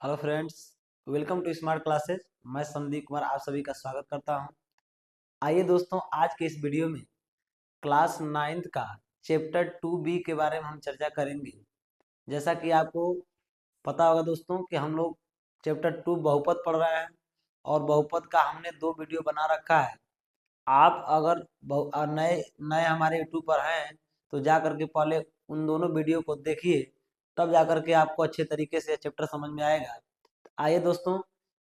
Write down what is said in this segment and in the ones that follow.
Hello friends, welcome to smart classes. मैं संदीप कुमार आप सभी का स्वागत करता हूं। आइए दोस्तों, आज के इस वीडियो में क्लास 9th का चैप्टर 2B के बारे में हम चर्चा करेंगे। जैसा कि आपको पता होगा दोस्तों कि हम लोग चैप्टर 2 बहुपद पढ़ रहे हैं और बहुपद का हमने 2 वीडियो बना रखा है। आप अगर नए नए हमारे यूट्यूब पर हैं तो जा करके पहले उन दोनों वीडियो को देखिए, तब जा करके आपको अच्छे तरीके से चैप्टर समझ में आएगा। आइए दोस्तों,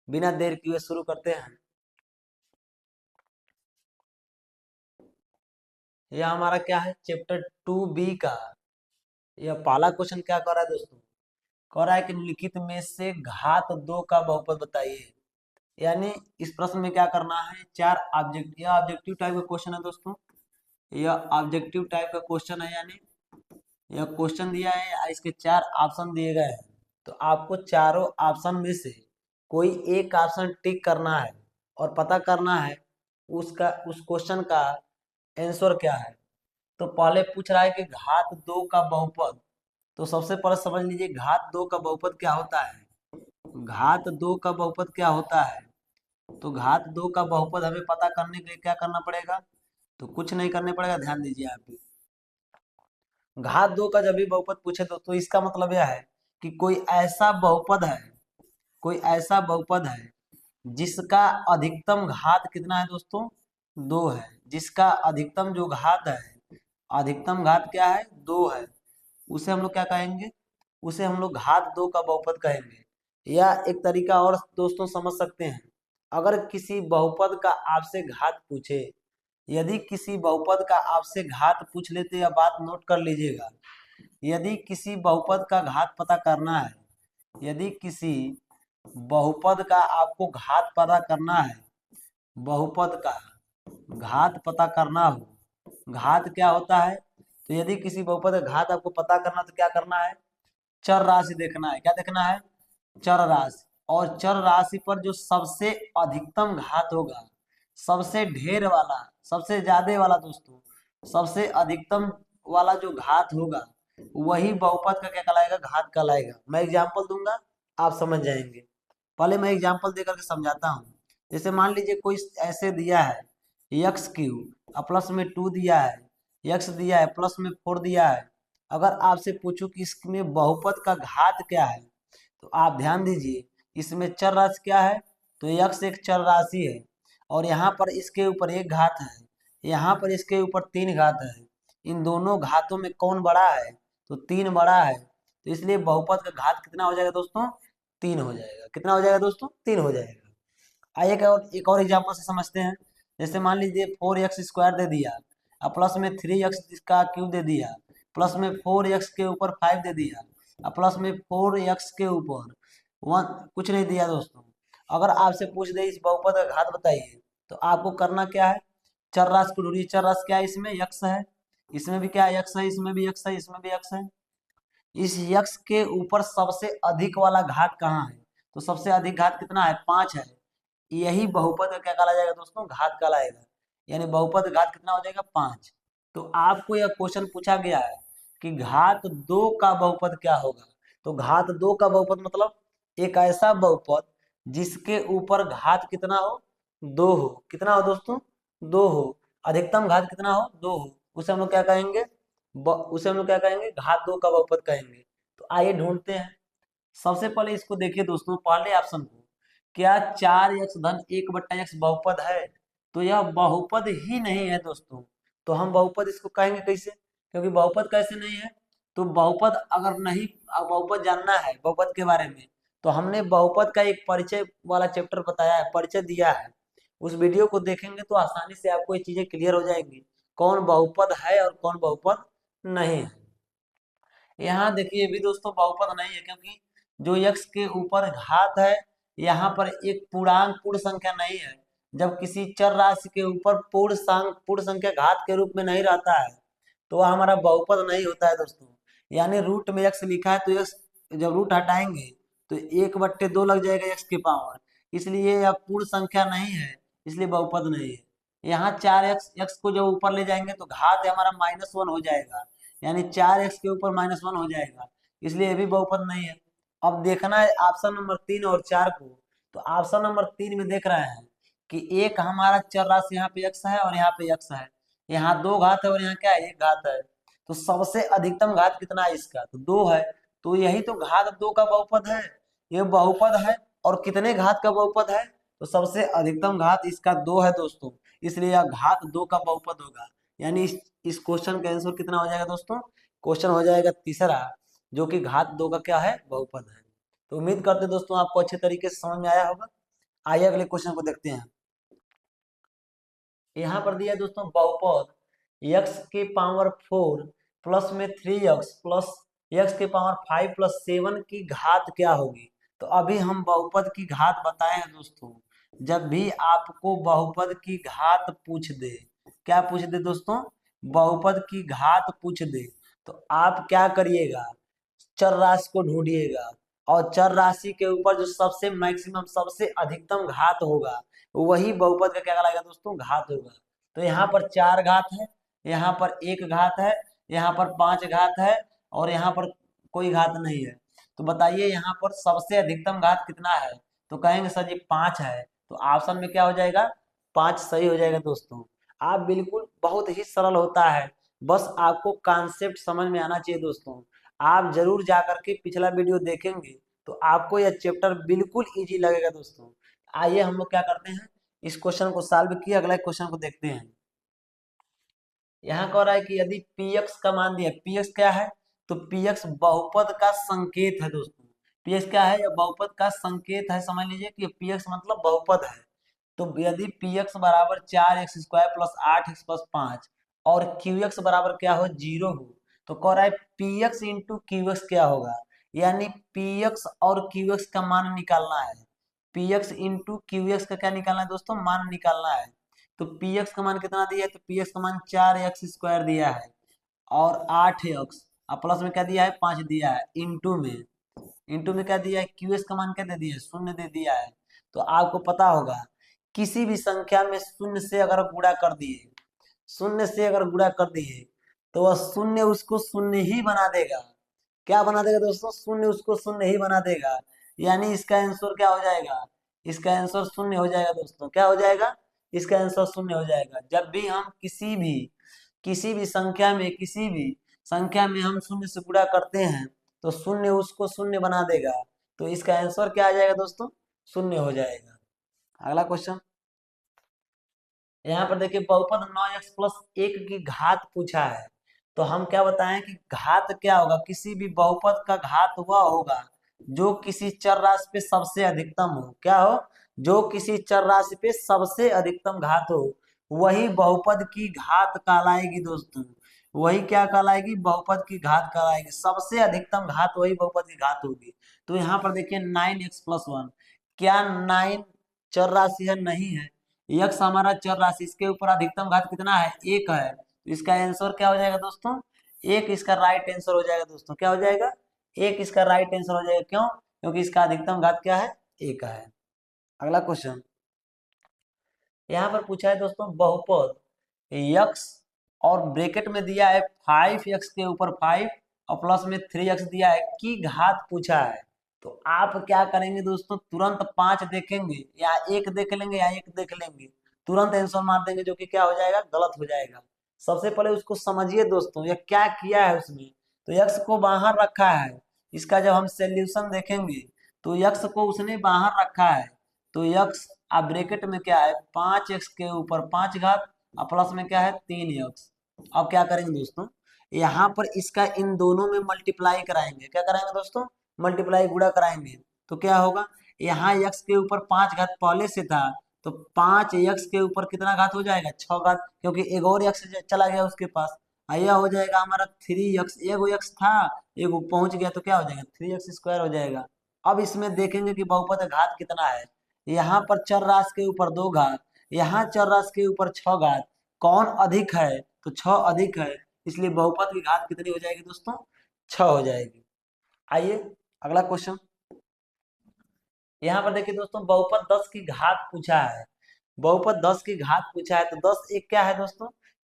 बिना देर किए शुरू करते हैं। यह हमारा क्या है, चैप्टर 2B का। यह पहला क्वेश्चन क्या कर रहा है दोस्तों, कह रहा है कि निम्नलिखित में से घात 2 का बहुपद बताइए। यानी इस प्रश्न में क्या करना है, चार ऑब्जेक्ट यह ऑब्जेक्टिव टाइप का क्वेश्चन है दोस्तों। यह ऑब्जेक्टिव टाइप का क्वेश्चन है, यानी यह क्वेश्चन दिया है, इसके चार ऑप्शन दिए गए हैं। तो आपको चारों ऑप्शन में से कोई एक ऑप्शन टिक करना है और पता करना है उस क्वेश्चन का आंसर क्या है। तो पहले पूछ रहा है कि घात 2 का बहुपद। तो सबसे पहले समझ लीजिए घात 2 का बहुपद क्या होता है। घात 2 का बहुपद क्या होता है, तो घात 2 का बहुपद हमें पता करने के लिए क्या करना पड़ेगा, तो कुछ नहीं करने पड़ेगा। ध्यान दीजिए आप भी, घात 2 का जब भी बहुपद पूछे तो इसका मतलब यह है कि कोई ऐसा बहुपद है जिसका अधिकतम घात कितना है दोस्तों, 2 है। जिसका अधिकतम जो घात है, अधिकतम घात क्या है, 2 है। उसे हम लोग क्या कहेंगे, उसे हम लोग घात 2 का बहुपद कहेंगे। या एक तरीका और दोस्तों समझ सकते हैं, अगर किसी बहुपद का आपसे घात पूछे, यदि किसी बहुपद का आपसे घात पूछ लेते, या बात नोट कर लीजिएगा, यदि किसी बहुपद का घात पता करना है, यदि किसी बहुपद का आपको घात पता करना है, बहुपद का घात पता करना हो, घात क्या होता है, तो यदि किसी बहुपद का घात आपको पता करना तो क्या करना है, चर राशि देखना है। क्या देखना है, चर राशि। और चर राशि पर जो सबसे अधिकतम घात होगा, सबसे ढेर वाला, सबसे ज्यादा वाला दोस्तों, सबसे अधिकतम वाला जो घात होगा, वही बहुपद का क्या कहलाएगा, घात कहलाएगा। मैं एग्जांपल दूंगा, आप समझ जाएंगे। पहले मैं एग्जांपल देकर के समझाता हूँ। जैसे मान लीजिए कोई ऐसे दिया है यक्स क्यू प्लस में 2 दिया है, यक्स दिया है प्लस में 4 दिया है। अगर आपसे पूछूं कि इसमें बहुपद का घात क्या है, तो आप ध्यान दीजिए, इसमें चर राशि क्या है, तो यक्स एक चर राशि है, और यहाँ पर इसके ऊपर एक घात है, यहाँ पर इसके ऊपर 3 घात है। इन दोनों घातों में कौन बड़ा है, तो 3 बड़ा है। तो इसलिए बहुपद का घात कितना हो जाएगा दोस्तों, 3 हो जाएगा। कितना हो जाएगा दोस्तों, 3 हो जाएगा। आइए एक और एग्जाम्पल से समझते हैं। जैसे मान लीजिए 4x² दे दिया, और प्लस में 3x का क्यूब दे दिया, प्लस में 4x के ऊपर 5 दे दिया, और प्लस में 4x के ऊपर 1 कुछ नहीं दिया दोस्तों। अगर आपसे पूछ दे इस बहुपद का घात बताइए, तो आपको करना क्या है, चर राशि को ढूंढिए। चर राशि क्या है, इसमें x है, इसमें भी क्या है, x है, इसमें भी x है, इसमें भी x है। इस यक्स के ऊपर सबसे अधिक वाला घात कहाँ है, तो सबसे अधिक घात कितना है, 5 है। यही बहुपद का क्या कहला जाएगा दोस्तों, घात कहलाएगा। यानी बहुपद घात कितना हो जाएगा, 5। तो आपको यह क्वेश्चन पूछा गया है कि घात 2 का बहुपद क्या होगा। तो घात 2 का बहुपद मतलब एक ऐसा बहुपद जिसके ऊपर घात कितना हो, 2 हो। कितना हो दोस्तों, 2 हो। अधिकतम घात कितना हो, 2 हो। उसे हम लोग क्या कहेंगे, उसे हम लोग क्या कहेंगे, घात 2 का बहुपद कहेंगे। तो आइए ढूंढते हैं। सबसे पहले इसको देखिए दोस्तों, पहले ऑप्शन को, क्या 4x-1 बहुपद है, तो यह बहुपद ही नहीं है दोस्तों। तो हम बहुपद इसको कहेंगे कैसे, क्योंकि बहुपद कैसे नहीं है, तो बहुपद अगर नहीं, बहुपद जानना है बहुपद के बारे में, तो हमने बहुपद का एक परिचय वाला चैप्टर बताया है, परिचय दिया है। उस वीडियो को देखेंगे तो आसानी से आपको ये चीजें क्लियर हो जाएंगी, कौन बहुपद है और कौन बहुपद नहीं है। यहाँ देखिए भी दोस्तों बहुपद नहीं है, क्योंकि जो यक्स के ऊपर घात है, यहाँ पर एक पूर्ण संख्या नहीं है। जब किसी चर राशि के ऊपर पूर्ण संख्या घात के रूप में नहीं रहता है, तो वह हमारा बहुपद नहीं होता है दोस्तों। यानी रूट में यक्स लिखा है, तो यक्स जब रूट हटाएंगे तो 1/2 लग जाएगा यक्स की पावर, इसलिए यह पूर्ण संख्या नहीं है, इसलिए बहुपद नहीं है। यहाँ 4x, यक्स को जब ऊपर ले जाएंगे तो घात हमारा -1 हो जाएगा, यानी 4x के ऊपर -1 हो जाएगा, इसलिए ये भी बहुपद नहीं है। अब देखना है ऑप्शन नंबर 3 और 4 को। तो ऑप्शन नंबर 3 में देख रहे हैं कि एक हमारा चर राशि यहाँ पे x है और यहाँ पे x है, यहाँ 2 घात है और यहाँ क्या है 1 घात है। तो सबसे अधिकतम घात कितना है इसका, तो 2 है। तो यही तो घात 2 का बहुपद है, ये बहुपद है। और कितने घात का बहुपद है, तो सबसे अधिकतम घात इसका 2 है दोस्तों, इसलिए यह घात 2 का बहुपद होगा। यानी इस क्वेश्चन का आंसर कितना हो जाएगा दोस्तों, क्वेश्चन हो जाएगा तीसरा, जो कि घात 2 का क्या है, बहुपद है। तो उम्मीद करते हैं दोस्तों आपको अच्छे तरीके से समझ में आया होगा। आइए अगले क्वेश्चन को देखते हैं। यहाँ पर दिया है दोस्तों बहुपद x के पावर 4 प्लस में 3x प्लस x के पावर 5 प्लस 7 की घात क्या होगी। तो अभी हम बहुपद की घात बताए हैं दोस्तों। जब भी आपको बहुपद की घात पूछ दे, क्या पूछ दे दोस्तों, बहुपद की घात पूछ दे, तो आप क्या करिएगा, चर राशि को ढूंढिएगा और चर राशि के ऊपर जो सबसे मैक्सिमम सबसे अधिकतम घात होगा वही बहुपद का क्या कहलाएगा दोस्तों, घात होगा। तो यहाँ पर 4 घात है, यहाँ पर 1 घात है, यहाँ पर 5 घात है और यहाँ पर कोई घात नहीं है। तो बताइए यहाँ पर सबसे अधिकतम घात कितना है, तो कहेंगे सर जी 5 है। तो ऑप्शन में क्या हो जाएगा, 5 सही हो जाएगा दोस्तों। आप बिल्कुल बहुत ही सरल होता है, बस आपको कॉन्सेप्ट समझ में आना चाहिए दोस्तों। आप जरूर जा करके पिछला वीडियो देखेंगे तो आपको यह चैप्टर बिल्कुल इजी लगेगा दोस्तों। आइए हम लोग क्या करते हैं, इस क्वेश्चन को सॉल्व किए, अगला क्वेश्चन को देखते हैं। यहाँ कह रहा है कि यदि px का मान दिया, px क्या है, तो px बहुपद का संकेत है दोस्तों। px क्या है, यह बहुपद का संकेत है, समझ लीजिए कि px मतलब बहुपद है। तो यदि px बराबर 4x² प्लस 8x प्लस 5 और qx बराबर क्या हो, 0 हो, तो कह रहा है px इंटू qx क्या होगा, यानी px और qx का मान निकालना है। px इंटू qx का क्या निकालना है दोस्तों, मान निकालना है। तो px का मान कितना दिया है, तो px का मान 4x² दिया है और 8x और प्लस में क्या दिया है, 5 दिया है, इंटू में क्या दिया है, qs का मान क्या दे दिया है, 0 दे दिया है। तो आपको पता होगा किसी भी संख्या में शून्य से अगर गुणा कर दिए, शून्य से अगर गुणा कर दिए तो वह शून्य उसको शून्य ही बना देगा। क्या बना देगा दोस्तों, शून्य उसको शून्य ही बना देगा। यानी इसका आंसर क्या हो जाएगा, इसका आंसर शून्य हो जाएगा दोस्तों। क्या हो जाएगा, इसका आंसर शून्य हो जाएगा। जब भी हम किसी भी संख्या में हम शून्य से गुणा करते हैं तो शून्य उसको शून्य बना देगा। तो इसका आंसर क्या आ जाएगा दोस्तों, शून्य हो जाएगा। अगला क्वेश्चन, यहाँ पर देखिए बहुपद 9x प्लस 1 की घात पूछा है। तो हम क्या बताएं कि घात क्या होगा, किसी भी बहुपद का घात वह होगा जो किसी चर राशि पे सबसे अधिकतम हो। क्या हो, जो किसी चर राशि पे सबसे अधिकतम घात हो, वही बहुपद की घात कहलाएगी दोस्तों। वही क्या कहलाएगी, बहुपद की घात कहलाएगी। सबसे अधिकतम घात वही बहुपद की घात होगी। तो यहाँ पर देखिए 9x+1, क्या 9 चर राशि है, नहीं है। यक्स हमारा चर राशि, इसके ऊपर अधिकतम घात कितना है, 1 है। तो इसका आंसर क्या हो जाएगा दोस्तों, 1 इसका राइट आंसर हो जाएगा दोस्तों। क्या हो जाएगा, 1 इसका राइट आंसर हो जाएगा। क्यों, क्योंकि इसका अधिकतम घात क्या है, 1 है। अगला क्वेश्चन, यहाँ पर पूछा है दोस्तों बहुपद यक्स और ब्रैकेट में दिया है 5x के ऊपर 5 और प्लस में 3x दिया है की घात पूछा है। तो आप क्या करेंगे दोस्तों, तुरंत 5 देखेंगे या 1 देख लेंगे या 1 देख लेंगे, तुरंत आंसर मार देंगे, जो कि क्या हो जाएगा, गलत हो जाएगा। सबसे पहले उसको समझिए दोस्तों, ये क्या किया है उसमें। तो यक्स को बाहर रखा है, इसका जब हम सोल्यूशन देखेंगे तो यक्स को उसने बाहर रखा है। तो यक्स अब ब्रैकेट में क्या है, 5x के ऊपर 5 घात और प्लस में क्या है, 3x। अब क्या करेंगे दोस्तों, यहाँ पर इसका इन दोनों में मल्टीप्लाई कराएंगे। क्या कराएंगे दोस्तों, मल्टीप्लाई गुणा कराएंगे। तो क्या होगा, यहाँ x के ऊपर 5 घात पहले से था, तो 5x के ऊपर कितना घात हो जाएगा, 6 घात, क्योंकि एक और x चला गया उसके पास। यह हो जाएगा हमारा 3x, एगो x था एगो पहुंच गया, तो क्या हो जाएगा 3x² हो जाएगा। अब इसमें देखेंगे कि बहुपद घात कितना है। यहाँ पर चर राशि के ऊपर 2 घात, यहाँ चर राशि के ऊपर 6 घात, कौन अधिक है, तो 6 अधिक है, इसलिए बहुपद की घात कितनी हो जाएगी दोस्तों, 6 हो जाएगी। आइए अगला क्वेश्चन, यहाँ पर देखिए दोस्तों बहुपद 10 की घात पूछा है। बहुपद 10 की घात पूछा है, तो 10 एक क्या है दोस्तों,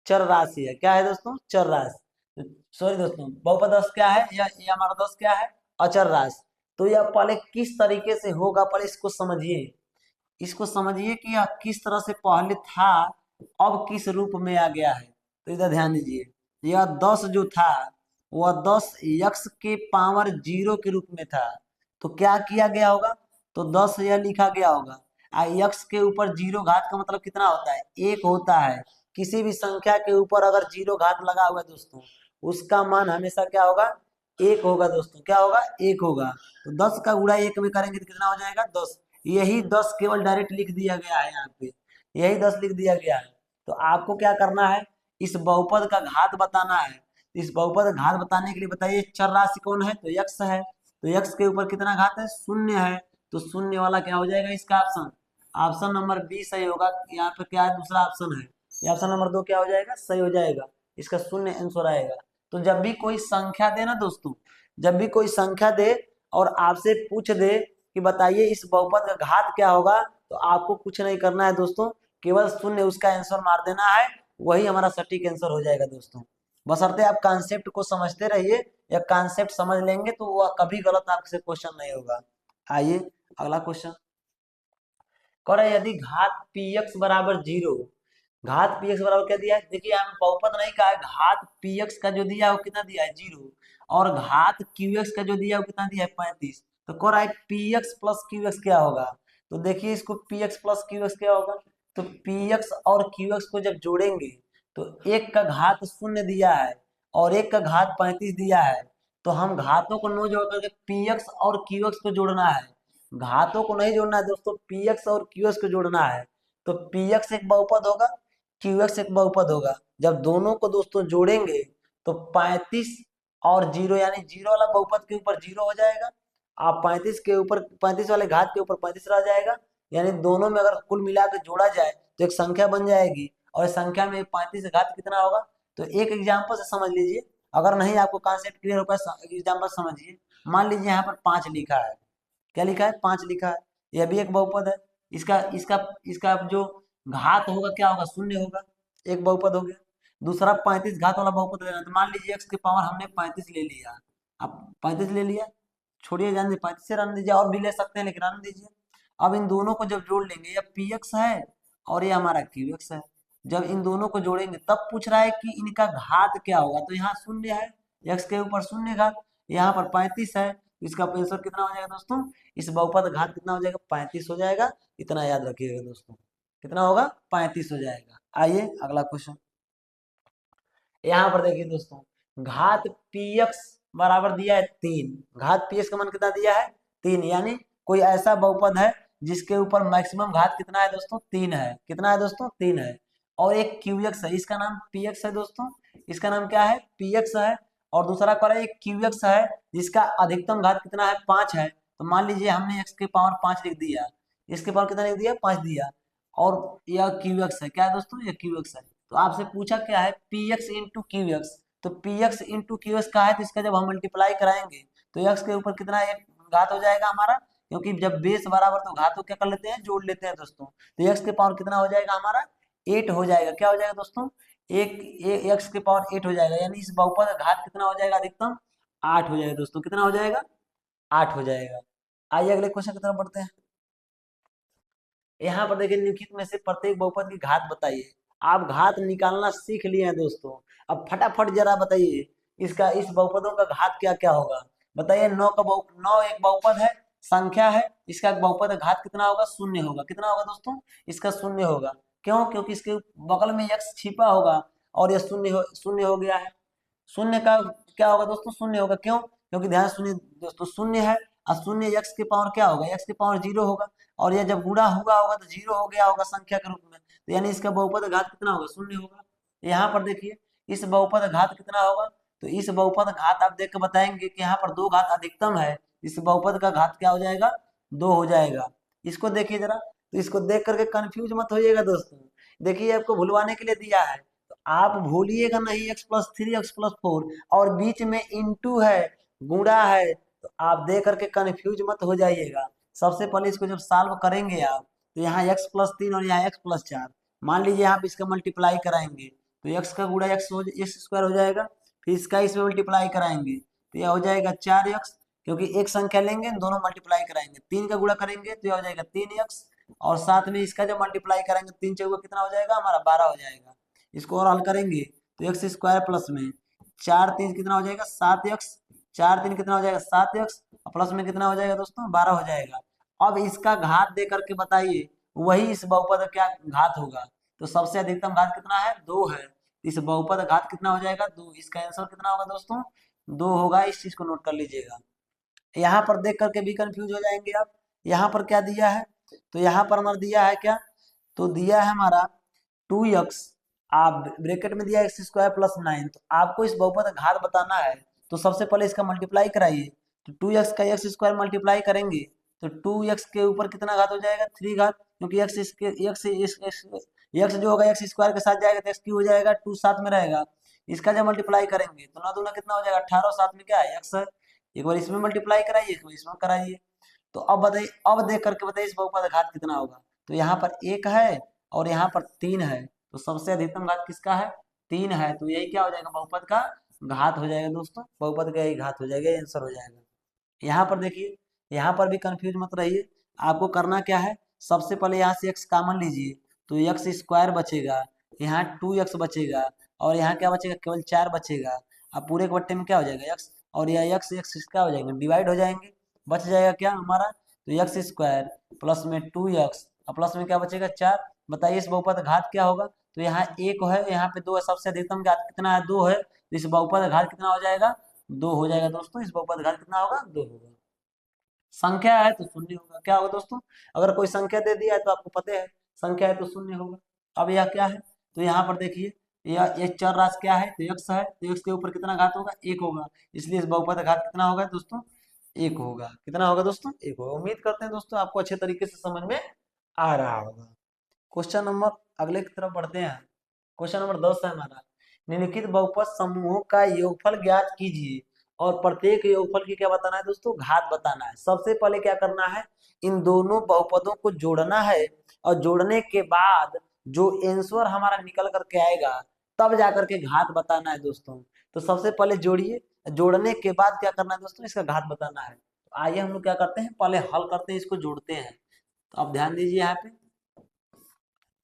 चर राशि है। क्या है दोस्तों, चर राशि। सॉरी दोस्तों, बहुपद 10 क्या है, यह हमारा 10 क्या है, अचर राशि। तो यह पहले किस तरीके से होगा, पहले इसको समझिए। इसको समझिए कि यह किस तरह से पहले था, अब किस रूप में आ गया है। तो इधर ध्यान दीजिए, यह 10 जो था वह 10 यक्स के पावर 0 के रूप में था। तो क्या किया गया होगा, तो 10 यह लिखा गया होगा। यक्स के ऊपर 0 घात का मतलब कितना होता है, 1 होता है। किसी भी संख्या के ऊपर अगर 0 घात लगा हुआ है दोस्तों, उसका मान हमेशा क्या होगा, 1 होगा दोस्तों। क्या होगा, 1 होगा। तो 10 का गुणा 1 में करेंगे तो कितना हो जाएगा, 10। यही 10 केवल डायरेक्ट लिख दिया गया है यहाँ पे, यही 10 लिख दिया गया है। तो आपको क्या करना है, इस बहुपद का घात बताना है। इस बहुपद का घात बताने के लिए बताइए, चर राशि कौन है, तो यक्स है। तो यक्स के ऊपर कितना घात है, 0 है। तो शून्य वाला क्या हो जाएगा इसका ऑप्शन, ऑप्शन नंबर बी सही होगा। यहाँ पे क्या है, दूसरा ऑप्शन है, ये ऑप्शन नंबर 2 क्या हो जाएगा, सही हो जाएगा। इसका शून्य आंसर आएगा। तो जब भी कोई संख्या दे ना दोस्तों, जब भी कोई संख्या दे और आपसे पूछ दे कि बताइए इस बहुपद का घात क्या होगा, तो आपको कुछ नहीं करना है दोस्तों, केवल शून्य उसका आंसर मार देना है, वही हमारा सटीक आंसर हो जाएगा दोस्तों। बशर्ते आप कॉन्सेप्ट को समझते रहिए, या कॉन्सेप्ट समझ लेंगे तो वह कभी गलत आपसे क्वेश्चन नहीं होगा। आइए अगला क्वेश्चन कह रहा है, यदि घात px बराबर 0, घात px बराबर क्या दिया है, देखिए हम बहुपद नहीं कहा है, घात px का जो दिया है वो कितना दिया है, 0। और घात qx का जो दिया है वो कितना दिया है, 35। तो कह रहा है px प्लस qx क्या होगा। तो देखिए इसको px प्लस qx क्या होगा, तो px और qx को जब जोड़ेंगे तो एक का घात 0 दिया है और एक का घात 35 दिया है। तो हम घातों को नो जोड़ करके px और qx को जोड़ना है, घातों को नहीं जोड़ना है दोस्तों, px और qx को जोड़ना है। तो px एक बहुपद होगा, qx एक बहुपद होगा। जब दोनों को दोस्तों जोड़ेंगे तो 35 और 0 यानी 0 वाला बहुपद के ऊपर 0 हो जाएगा, आप 35 के ऊपर 35 वाले घात के ऊपर 35 रह जाएगा। यानी दोनों में अगर कुल मिला के जोड़ा जाए तो एक संख्या बन जाएगी, और इस संख्या में 35 घात कितना होगा। तो एक एग्जाम्पल से समझ लीजिए, अगर नहीं आपको कॉन्सेप्ट क्लियर हो पाए एग्जाम्पल समझिए। मान लीजिए यहाँ पर 5 लिखा है, क्या लिखा है, 5 लिखा है। यह भी एक बहुपद है। इसका इसका इसका जो घात होगा क्या होगा, 0 होगा, एक बहुपद हो गया। दूसरा 35 घात वाला बहुपद लेना, तो मान लीजिए एक्स की पावर हमने 35 ले लिया, अब 35 ले लिया, छोड़िए जान दीजिए, 35 से रहने दीजिए, और भी ले सकते हैं लेकिन रहने दीजिए। अब इन दोनों को जब जोड़ लेंगे, यह पी एक्स है और ये हमारा क्यू एक्स है। जब इन दोनों को जोड़ेंगे तब पूछ रहा है कि इनका घात क्या होगा। तो यहाँ 0 है, एक्स के ऊपर 0 घात, यहाँ पर 35 है, इसका आंसर कितना हो जाएगा दोस्तों, इस बहुपद घात कितना हो जाएगा, 35 हो जाएगा। इतना याद रखिएगा दोस्तों, कितना होगा, 35 हो जाएगा। आइए अगला क्वेश्चन, यहाँ पर देखिए दोस्तों, घात px बराबर दिया है 3, घात px का मान कितना दिया है, 3। यानी कोई ऐसा बहुपद है जिसके ऊपर मैक्सिमम घात कितना है दोस्तों, 3 है। कितना है दोस्तों, 3 है। और एक qx है, इसका नाम px है दोस्तों, इसका नाम क्या है, px है। और दूसरा कह रहा है एक qx है जिसका अधिकतम घात कितना है, 5 है। तो मान लीजिए हमने x के पावर 5 लिख दिया, इसके पावर कितना लिख दिया, 5 दिया। और यह qx है, क्या है दोस्तों, यह qx है। तो आपसे पूछा क्या है, P x into Q x. तो P x into Q x का है, तो इसका जब हम मल्टीप्लाई कराएंगे तो एक्स के ऊपर कितना एक घात हो जाएगा हमारा, क्योंकि जब बेस बराबर तो घातों क्या कर लेते हैं, जोड़ लेते हैं दोस्तों। तो एक्स के पावर कितना हो जाएगा हमारा, 8 हो जाएगा। क्या हो जाएगा दोस्तों, एक एक्स के पावर 8 हो जाएगा। यानी इस बहुपद का घात कितना हो जाएगा, अधिकतम 8 हो जाएगा दोस्तों। कितना हो जाएगा, 8 हो जाएगा। आइए अगले क्वेश्चन की तरफ बढ़ते हैं। यहाँ पर देखिए, निम्नलिखित में से प्रत्येक बहुपद की घात बताइए। आप घात निकालना सीख लिए हैं दोस्तों, अब फटाफट जरा बताइए इसका, इस बहुपदों का घात क्या क्या होगा। बताइए, 9 का बहु 9 एक बहुपद है, संख्या है, इसका बहुपद का घात कितना होगा, 0 होगा। कितना होगा दोस्तों, इसका 0 होगा। क्यों, क्योंकि इसके बगल में x छिपा होगा और यह 0 हो गया है। 0 का क्या होगा दोस्तों, 0 होगा। क्यों, क्योंकि ध्यान सुनिए दोस्तों, 0 है और 0 x के पावर क्या होगा, x के पावर 0 होगा। और यह जब गुणा हुआ होगा तो 0 हो गया होगा संख्या के रूप में, तो यानी इसका बहुपद घात कितना होगा, 0 होगा। यहाँ पर देखिए, इस बहुपद घात कितना होगा, तो इस बहुपद घात आप देख के बताएंगे कि यहाँ पर 2 घात अधिकतम है, इस बहुपद का घात क्या हो जाएगा, 2 हो जाएगा। इसको देखिए जरा, तो इसको देख करके कंफ्यूज मत होइएगा दोस्तों। देखिए आपको भुलवाने के लिए दिया है, तो आप भूलिएगा नहीं, x+3 x+4 और बीच में इंटू है, गुणा है, तो आप देख करके कंफ्यूज मत हो जाइएगा। सबसे पहले इसको जब सॉल्व करेंगे आप, तो यहाँ x+3 और यहाँ x+4, मान लीजिए आप इसका मल्टीप्लाई कराएंगे तो x का गुणा x स्क्वायर हो जाएगा, फिर इसका इसमें मल्टीप्लाई कराएंगे तो यह हो जाएगा 4x, क्योंकि एक संख्या लेंगे दोनों मल्टीप्लाई कराएंगे, 3 का गुणा करेंगे तो यह हो जाएगा 3x, और साथ में इसका जब मल्टीप्लाई करेंगे 3 चौका कितना हो जाएगा हमारा 12 हो जाएगा। इसको और हल करेंगे तो एक्स स्क्वायर प्लस में 4 3 कितना हो जाएगा 7x, 4 3 कितना हो जाएगा 7x, प्लस में कितना हो जाएगा दोस्तों 12 हो जाएगा। अब इसका घात दे करके बताइए वही इस बहुपद का क्या घात होगा। तो सबसे अधिकतम घात कितना है 2 है, इस बहुपद घात कितना हो जाएगा 2, इसका आंसर कितना होगा दोस्तों 2 होगा। इस चीज को नोट कर लीजिएगा। यहाँ पर देख करके भी कंफ्यूज हो जाएंगे आप। यहाँ पर क्या दिया है, तो यहाँ पर हमारा दिया है क्या, तो दिया है हमारा 2x, आप ब्रैकेट में दिया एक्स स्क्वायर प्लस 9, तो आपको इस बहुपद का घात बताना है तो सबसे पहले इसका मल्टीप्लाई कराइए। तो 2x का एक्स स्क्वायर मल्टीप्लाई करेंगे तो 2x के ऊपर कितना घात हो जाएगा 3 घात, क्योंकि एक्स जो होगा एक्स स्क्वायर के साथ जाएगा तो एक्स क्यू हो जाएगा, 2 साथ में रहेगा। इसका जब मल्टीप्लाई करेंगे तो 9 दूना कितना हो जाएगा 18, साथ में क्या है एक्स है। एक बार इसमें मल्टीप्लाई कराइए एक बार इसमें कराइए। तो अब बताइए, अब देख करके बताइए इस बहुपद का घात कितना होगा। तो यहाँ पर 1 है और यहाँ पर 3 है, तो सबसे अधिकतम घात किसका है 3 है, तो यही क्या हो जाएगा बहुपद का घात हो जाएगा दोस्तों, बहुपद का यही घात हो जाएगा, आंसर हो जाएगा। यहाँ पर देखिए, यहाँ पर भी कंफ्यूज मत रहिए। आपको करना क्या है, सबसे पहले यहाँ से x कॉमन लीजिए तो एक्स स्क्वायर बचेगा, यहाँ 2x बचेगा और यहाँ क्या बचेगा केवल 4 बचेगा। अब पूरे के बट्टे में क्या हो जाएगा x, और यह x x क्या हो जाएंगे डिवाइड हो जाएंगे, बच जाएगा क्या हमारा, तो एक्स स्क्वायर प्लस में 2x और प्लस में क्या बचेगा 4। बताइए इस बहुपद का घात क्या होगा, तो यहाँ 1 है यहाँ पे 2 है, सबसे अधिकतम घात कितना है 2 है, तो इस बहुपद का घात कितना हो जाएगा 2 हो जाएगा दोस्तों, इस बहुपद का घात कितना होगा 2 होगा। संख्या है तो शून्य होगा, क्या होगा दोस्तों, अगर कोई संख्या दे दिया है तो आपको पता है संख्या है तो शून्य होगा। अब यह क्या है, तो यहाँ पर देखिए यह चर राशि क्या है तो x है, तो x के ऊपर कितना घात होगा 1 होगा, इसलिए इस बहुपद का घात कितना होगा दोस्तों 1 होगा। कितना होगा दोस्तों 1 होगा। उम्मीद करते हैं दोस्तों आपको अच्छे तरीके से समझ में आ रहा होगा। क्वेश्चन नंबर अगले की तरफ बढ़ते हैं। क्वेश्चन नंबर 10 है हमारा, निम्नलिखित बहुपद समूहों का योगफल ज्ञात कीजिए और प्रत्येक योगफल की क्या बताना है दोस्तों घात बताना है। सबसे पहले क्या करना है, इन दोनों बहुपदों को जोड़ना है और जोड़ने के बाद जो आंसर हमारा निकल करके आएगा तब जाकर के घात बताना है दोस्तों। तो सबसे पहले जोड़िए, जोड़ने के बाद क्या करना है दोस्तों इसका घात बताना है। तो आइए हम लोग क्या करते हैं पहले हल करते हैं, इसको जोड़ते हैं। तो आप ध्यान दीजिए यहाँ पे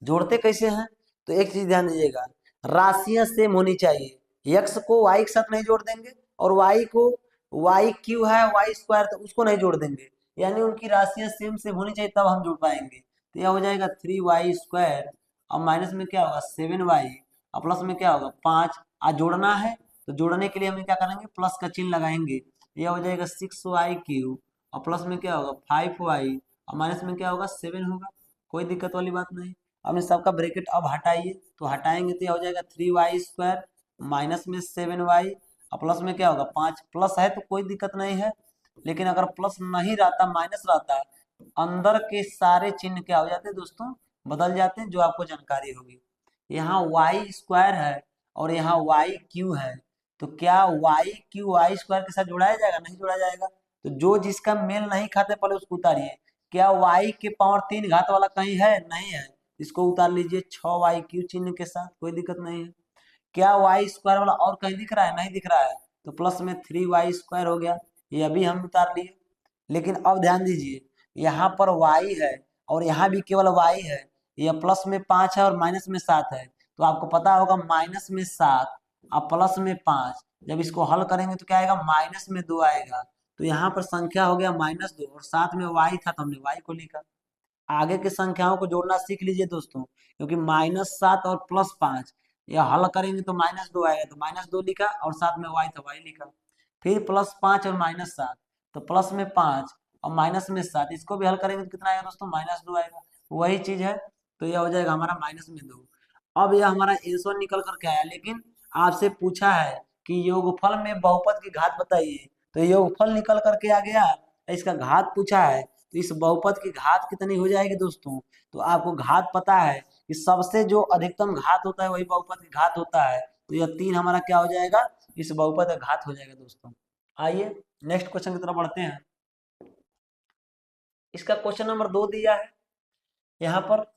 जोड़ते कैसे हैं, तो एक चीज ध्यान दीजिएगा, राशियां सेम होनी चाहिए। x को y के साथ नहीं जोड़ देंगे और y को y क्यू है y स्क्वायर तो उसको नहीं जोड़ देंगे, यानी उनकी राशियां सेम सेम होनी चाहिए तब हम जोड़ पाएंगे। तो यह हो जाएगा 3y स्क्वायर और माइनस में क्या होगा 7y और प्लस में क्या होगा 5। आज जोड़ना है तो जोड़ने के लिए हमें क्या करेंगे प्लस का चिन्ह लगाएंगे, यह हो जाएगा 6y क्यू और प्लस में क्या होगा 5y और माइनस में क्या होगा 7 होगा। कोई दिक्कत वाली बात नहीं। अब इन सबका ब्रैकेट अब हटाइए, तो हटाएंगे तो यह हो जाएगा 3y स्क्वायर माइनस में 7y और प्लस में क्या होगा 5। प्लस है तो कोई दिक्कत नहीं है, लेकिन अगर प्लस नहीं रहता माइनस रहता अंदर के सारे चिन्ह क्या हो जाते हैं दोस्तों बदल जाते हैं, जो आपको जानकारी होगी। यहाँ y स्क्वायर है और यहाँ y क्यू है, तो क्या y क्यू y स्क्वायर के साथ जोड़ाया जाएगा, नहीं जोड़ा जाएगा। तो जो जिसका मेल नहीं खाते पहले उसको उतारिए। क्या y के पावर 3 घात वाला कहीं है, नहीं है, इसको उतार लीजिए 6y क्यू चिन्ह के साथ, कोई दिक्कत नहीं है। क्या y स्क्वायर वाला और कहीं दिख रहा है, नहीं दिख रहा है, तो प्लस में 3y स्क्वायर हो गया, ये अभी हम उतार लिए। लेकिन अब ध्यान दीजिए यहाँ पर y है और यहाँ भी केवल y है, यह प्लस में 5 है और माइनस में 7 है, तो आपको पता होगा माइनस में 7 और प्लस में 5 जब इसको हल करेंगे तो क्या आएगा माइनस में 2 आएगा। तो यहाँ पर संख्या हो गया -2 और साथ में y था तो हमने y को लिखा। आगे की संख्याओं को जोड़ना सीख लीजिए दोस्तों, क्योंकि -7 और +5 यह हल करेंगे तो -2 आएगा, तो -2 लिखा और साथ में y था y लिखा। फिर +5 और -7 तो प्लस में 5 और माइनस में 7, इसको भी हल करेंगे तो कितना आएगा दोस्तों -2 आएगा, वही चीज है। तो यह हो जाएगा हमारा -2। अब यह हमारा आंसर निकल करके आया, लेकिन आपसे पूछा है कि योगफल में बहुपद की घात बताइए, तो योगफल निकल करके आ गया, इसका घात पूछा है, तो इस बहुपद की घात कितनी हो जाएगी दोस्तों। तो आपको घात पता है कि सबसे जो अधिकतम घात होता है वही बहुपद की घात होता है, तो यह 3 हमारा क्या हो जाएगा इस बहुपद का घात हो जाएगा दोस्तों। आइए नेक्स्ट क्वेश्चन की तरफ बढ़ते हैं। इसका क्वेश्चन नंबर 2 दिया है, यहाँ पर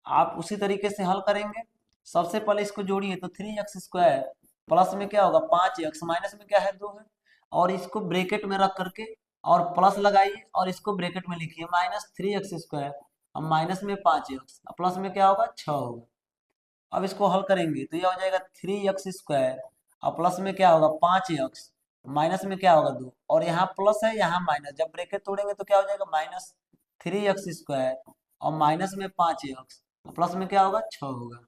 आप उसी तरीके से हल करेंगे। सबसे पहले इसको जोड़िए तो 3x स्क्वायर प्लस में क्या होगा 5x माइनस में क्या है 2 है, और इसको ब्रैकेट में रख करके और प्लस लगाइए और इसको ब्रैकेट में लिखिए -3x² और माइनस में 5x और प्लस में क्या होगा 6 होगा। अब इसको हल करेंगे तो यह हो जाएगा 3x² और प्लस में क्या होगा 5x माइनस में क्या होगा 2 और यहाँ प्लस है यहाँ माइनस, जब ब्रैकेट तोड़ेंगे तो क्या हो जाएगा -3x² और माइनस में 5x प्लस में क्या होगा 6 होगा।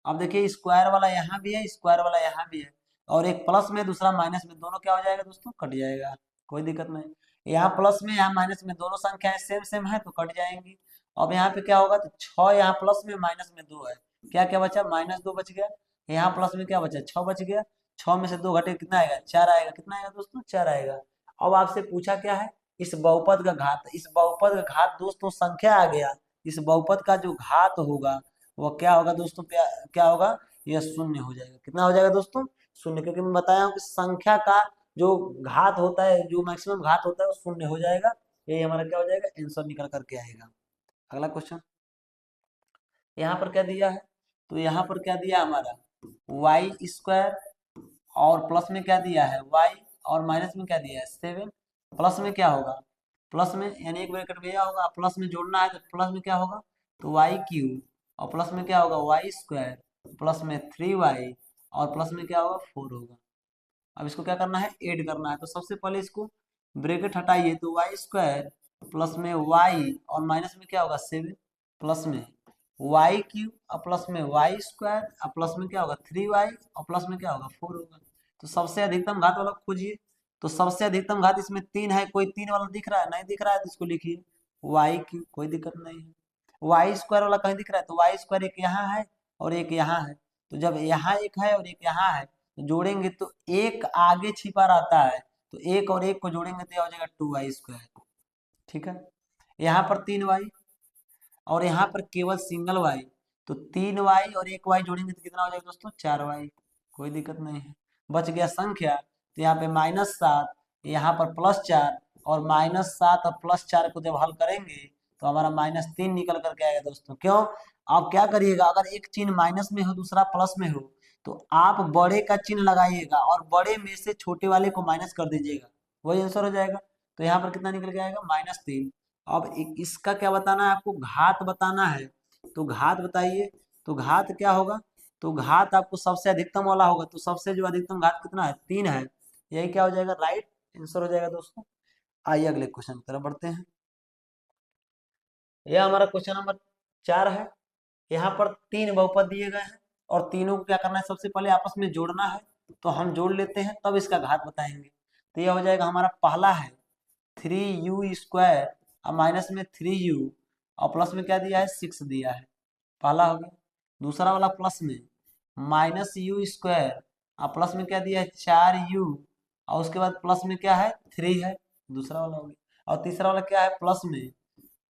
अब देखिए स्क्वायर वाला यहाँ भी है, स्क्वायर वाला यहाँ भी है और एक प्लस में दूसरा माइनस में, दोनों क्या हो जाएगा दोस्तों कट जाएगा, कोई दिक्कत नहीं। यहाँ प्लस में यहाँ माइनस में दोनों संख्याएं सेम सेम है तो कट जाएंगी। अब यहाँ पे क्या होगा तो 6 यहाँ प्लस में माइनस में 2 है, क्या क्या बचा -2 बच गया, यहाँ प्लस में क्या बचा 6 बच गया, 6 में से 2 घटे कितना आएगा 4 आएगा, कितना आएगा दोस्तों 4 आएगा। अब आपसे पूछा क्या है इस बहुपद का घात, इस बहुपद का घात दोस्तों संख्या आ गया, इस बहुपद का जो घात होगा वो क्या होगा दोस्तों, क्या होगा यह शून्य हो जाएगा। कितना हो जाएगा दोस्तों शून्य, क्योंकि मैं बताया हूँ कि संख्या का जो घात होता है, जो मैक्सिमम घात होता है वो शून्य हो जाएगा। यही हमारा क्या हो जाएगा आंसर निकल करके आएगा। अगला क्वेश्चन यहाँ पर क्या दिया है, तो यहाँ पर क्या दिया हमारा y² और प्लस में क्या दिया है y और माइनस में क्या दिया है 7, प्लस में क्या होगा प्लस में यानी एक ब्रैकेट में यह होगा, प्लस में जोड़ना है तो प्लस में क्या होगा तो y³ और प्लस में क्या होगा y² प्लस में 3y और प्लस में क्या होगा 4 होगा। अब इसको क्या करना है ऐड करना है, तो सबसे पहले इसको ब्रैकेट हटाइए तो y² प्लस में y और माइनस में क्या होगा 7 प्लस में y³ और प्लस में y² और प्लस में क्या होगा 3y और प्लस में क्या होगा 4 होगा। तो सबसे अधिकतम घात वाला खोजिए, तो सबसे अधिकतम घात इसमें 3 है, कोई 3 वाला दिख रहा है, नहीं दिख रहा है तो इसको लिखिए y³, कोई दिक्कत नहीं है। y² वाला कहीं दिख रहा है तो y² एक यहाँ है और एक यहाँ है, तो जब यहाँ एक है और एक यहाँ है तो जोड़ेंगे तो एक आगे छिपा रहता है, तो एक और एक को जोड़ेंगे तो यह हो जाएगा 2y²। ठीक है, यहाँ पर 3y और यहाँ पर केवल सिंगल y, तो 3y और एक y जोड़ेंगे तो कितना हो जाएगा दोस्तों 4y, कोई दिक्कत नहीं है। बच गया संख्या, तो यहाँ पे -7 यहाँ पर +4 और -7 और +4 को जब हल करेंगे तो हमारा -3 निकल करके आएगा दोस्तों। क्यों, आप क्या करिएगा अगर एक चिन्ह माइनस में हो दूसरा प्लस में हो तो आप बड़े का चिन्ह लगाइएगा और बड़े में से छोटे वाले को माइनस कर दीजिएगा, वही आंसर हो जाएगा। तो यहाँ पर कितना निकल के आएगा -3। अब इसका क्या बताना है आपको, घात बताना है, तो घात बताइए, तो घात क्या होगा, तो घात आपको सबसे अधिकतम वाला होगा, तो सबसे जो अधिकतम घात कितना है 3 है, यही क्या हो जाएगा राइट आंसर हो जाएगा दोस्तों। आइए अगले क्वेश्चन की तरफ बढ़ते हैं। यह हमारा क्वेश्चन नंबर 4 है। यहाँ पर 3 बहुपद दिए गए हैं और तीनों को क्या करना है सबसे पहले आपस में जोड़ना है, तो हम जोड़ लेते हैं तब इसका घात बताएंगे। तो यह हो जाएगा हमारा पहला है 3u² और माइनस में 3u और प्लस में क्या दिया है 6 दिया है, पहला हो गया। दूसरा वाला प्लस में -u² और प्लस में क्या दिया है 4u और उसके बाद प्लस में क्या है 3 है, दूसरा वाला हो गया। और तीसरा वाला क्या है प्लस में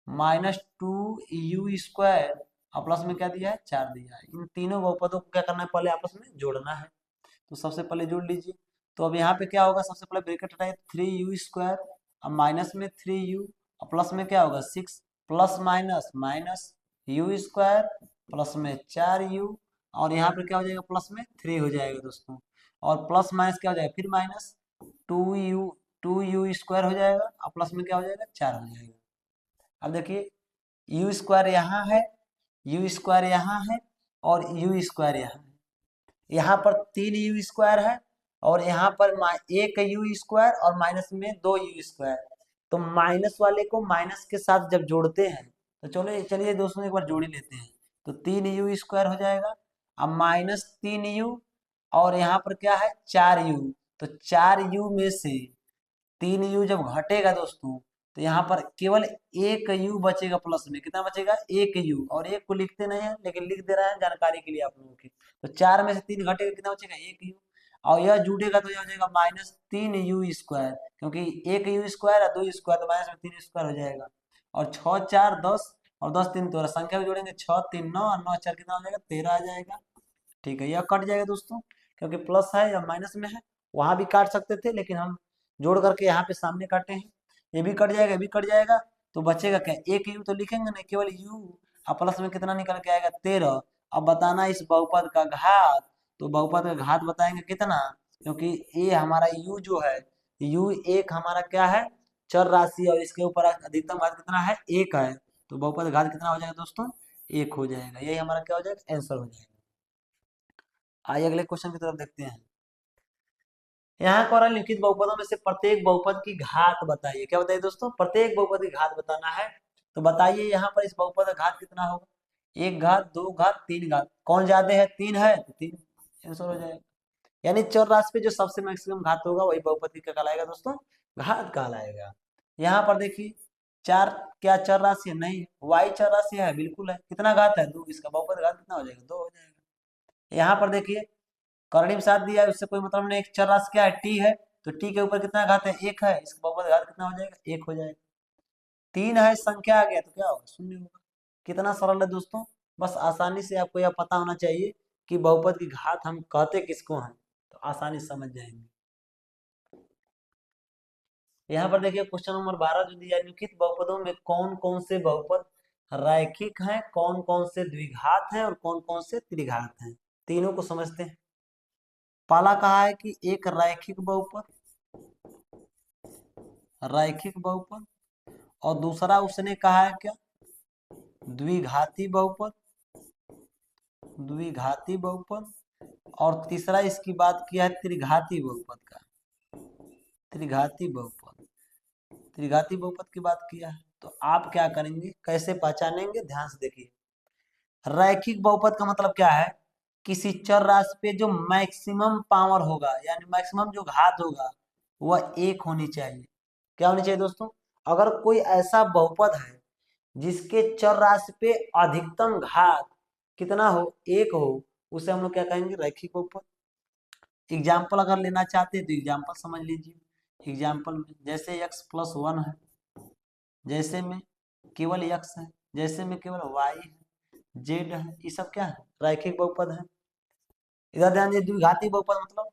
-2u² और प्लस में क्या दिया है 4 दिया है। इन तीनों बहुपदों को क्या करना है पहले आपस में जोड़ना है, तो सबसे पहले जोड़ लीजिए। तो अब यहाँ पे क्या होगा सबसे पहले ब्रैकेट हटाइए 3u² और माइनस में 3u और प्लस में क्या होगा 6 प्लस माइनस -u² प्लस में 4u और यहाँ पे क्या हो जाएगा प्लस में 3 हो जाएगा दोस्तों, और प्लस माइनस क्या हो जाएगा फिर -2u² हो जाएगा और प्लस में क्या हो जाएगा 4 हो जाएगा। अब देखिए u² यहाँ है, u² यहाँ है और u² यहाँ है, यहाँ पर 3u² है और यहाँ पर 1u² और माइनस में 2u², तो माइनस वाले को माइनस के साथ जब जोड़ते हैं तो चलिए दोस्तों एक बार जोड़ ही लेते हैं, तो 3u² हो जाएगा अब -3u और यहाँ पर क्या है 4u, तो 4u में से 3u जब घटेगा दोस्तों तो यहाँ पर केवल 1u बचेगा, प्लस में कितना बचेगा 1u, और एक को लिखते नहीं है लेकिन लिख दे रहा है जानकारी के लिए आप लोगों की। तो 4 में से 3 घटेगा कितना बचेगा 1u और यह जुड़ेगा तो यह हो जाएगा -3u², क्योंकि 1u² और 2u² तो माइनस में 3u² हो जाएगा। और 6 4 10 और 10 3 तो संख्या भी जोड़ेंगे 6 3 9 और 9 4 कितना हो जाएगा 13 आ जाएगा। ठीक है, यह कट जाएगा दोस्तों क्योंकि प्लस है या माइनस में है, वहां भी काट सकते थे लेकिन हम जोड़ करके यहाँ पे सामने काटे हैं। ये भी कट जाएगा, ये भी कट जाएगा, तो बचेगा क्या 1u तो लिखेंगे नहीं, केवल u और प्लस में कितना निकल के आएगा 13। अब बताना इस बहुपद का घात, तो बहुपद का घात बताएंगे कितना, क्योंकि ये हमारा u जो है u एक हमारा क्या है, चर राशि, और इसके ऊपर अधिकतम घात कितना है, एक है, तो बहुपद घात कितना हो जाएगा दोस्तों, एक हो जाएगा। यही हमारा क्या हो जाएगा, आंसर हो जाएगा। आइए अगले क्वेश्चन की तरफ देखते हैं। यहाँ पर लिखित बहुपदों में से प्रत्येक बहुपद की घात बताइए। क्या बताइए दोस्तों, प्रत्येक बहुपद की घात बताना है। तो बताइए यहाँ पर इस बहुपद का घात कितना होगा, एक घात, दो घात, तीन घात, कौन ज्यादा है, तीन है, तो तीन आंसर हो जाएगा। यानी चर राशि पे जो सबसे मैक्सिमम घात होगा वही बहुपद का कहलाएगा दोस्तों, घात कहलाएगा। यहाँ पर देखिए चार क्या चर राशि है, नहीं, वाई चर राशि है, बिल्कुल है, कितना घात है, दो, इसका बहुपद घात कितना हो जाएगा, दो हो जाएगा। यहाँ पर देखिए करणी में साथ दिया है, उससे कोई मतलब नहीं, एक चर राशि क्या है, टी है, तो टी के ऊपर कितना घात है, एक है, इसका बहुपद घात कितना हो जाएगा, एक हो जाएगा। तीन है, संख्या आ गया तो क्या होगा, शून्य होगा। कितना सरल है दोस्तों, बस आसानी से आपको यह पता होना चाहिए कि बहुपद की घात हम कहते किसको हैं, तो आसानी से समझ जाएंगे। यहाँ पर देखिए क्वेश्चन नंबर 12 जो दिया, निम्नलिखित बहुपदों में कौन कौन से बहुपद रैखिक हैं, कौन कौन से द्विघात हैं और कौन कौन से त्रिघात हैं, तीनों को समझते हैं। पहला कहा है कि एक रैखिक बहुपद, रैखिक बहुपद, और दूसरा उसने कहा है क्या, द्विघाती बहुपद, द्विघाती बहुपद, और तीसरा इसकी बात किया है त्रिघाती बहुपद का, त्रिघाती बहुपद, त्रिघाती बहुपद की बात किया है। तो आप क्या करेंगे, कैसे पहचानेंगे, ध्यान से देखिए। रैखिक बहुपद का मतलब क्या है, किसी चर राशि पे जो मैक्सिमम पावर होगा, यानी मैक्सिमम जो घात होगा वह एक होनी चाहिए। क्या होनी चाहिए दोस्तों, अगर कोई ऐसा बहुपद है जिसके चर राशि पे अधिकतम घात कितना हो, एक हो, उसे हम लोग क्या कहेंगे, रैखिक बहुपद। एग्जाम्पल अगर लेना चाहते हैं तो एग्जाम्पल समझ लीजिए। एग्जाम्पल में जैसे x+1 है, जैसे में केवल x है, जैसे में केवल y है, z है, ये सब क्या है, रैखिक बहुपद है। इधर ध्यान दीजिए, द्विघाती बहुपद मतलब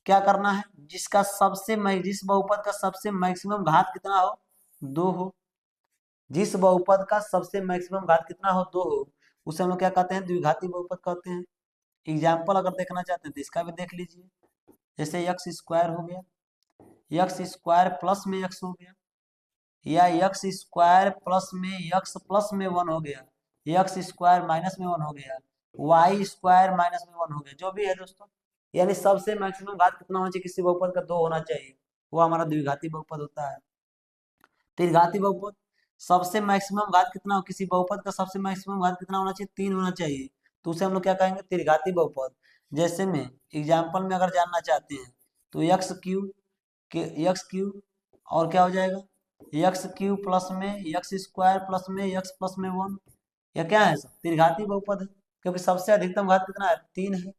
क्या करना है, जिसका सबसे जिस बहुपद का सबसे मैक्सिमम घात कितना हो, दो हो, जिस बहुपद का सबसे मैक्सिमम घात कितना हो, दो हो, उसे हम लोग क्या कहते हैं, द्विघाती बहुपद कहते हैं। एग्जाम्पल अगर देखना चाहते हैं तो इसका भी देख लीजिए। जैसे एक्स स्क्वायर हो गया, एक्स स्क्वायर प्लस में एक्स हो गया, या एक्स स्क्वायर प्लस में एक्स प्लस में वन हो गया, एक्स स्क्वायर माइनस में वन हो गया, वाई स्क्वायर माइनस में वन हो गया, जो भी है दोस्तों, यानी सबसे मैक्सिमम घात कितना होना चाहिए, किसी बहुपद का दो होना चाहिए, वो हमारा द्विघाती बहुपद होता है। त्रिघाती बहुपद सबसे मैक्सिमम घात कितना हो, किसी बहुपद का सबसे मैक्सिमम घात कितना होना चाहिए, तीन होना चाहिए, तो उसे हम लोग क्या कहेंगे, त्रिघाती बहुपद। जैसे में एग्जाम्पल में अगर जानना चाहते हैं तो एक्स क्यू के, एक्स क्यू और क्या हो जाएगा, एक्स क्यू प्लस में एक्स स्क्वायर प्लस में एक्स प्लस में वन, यह क्या है, सब त्रिघाती बहुपद है, क्योंकि सबसे अधिकतम घात कितना है, तीन है।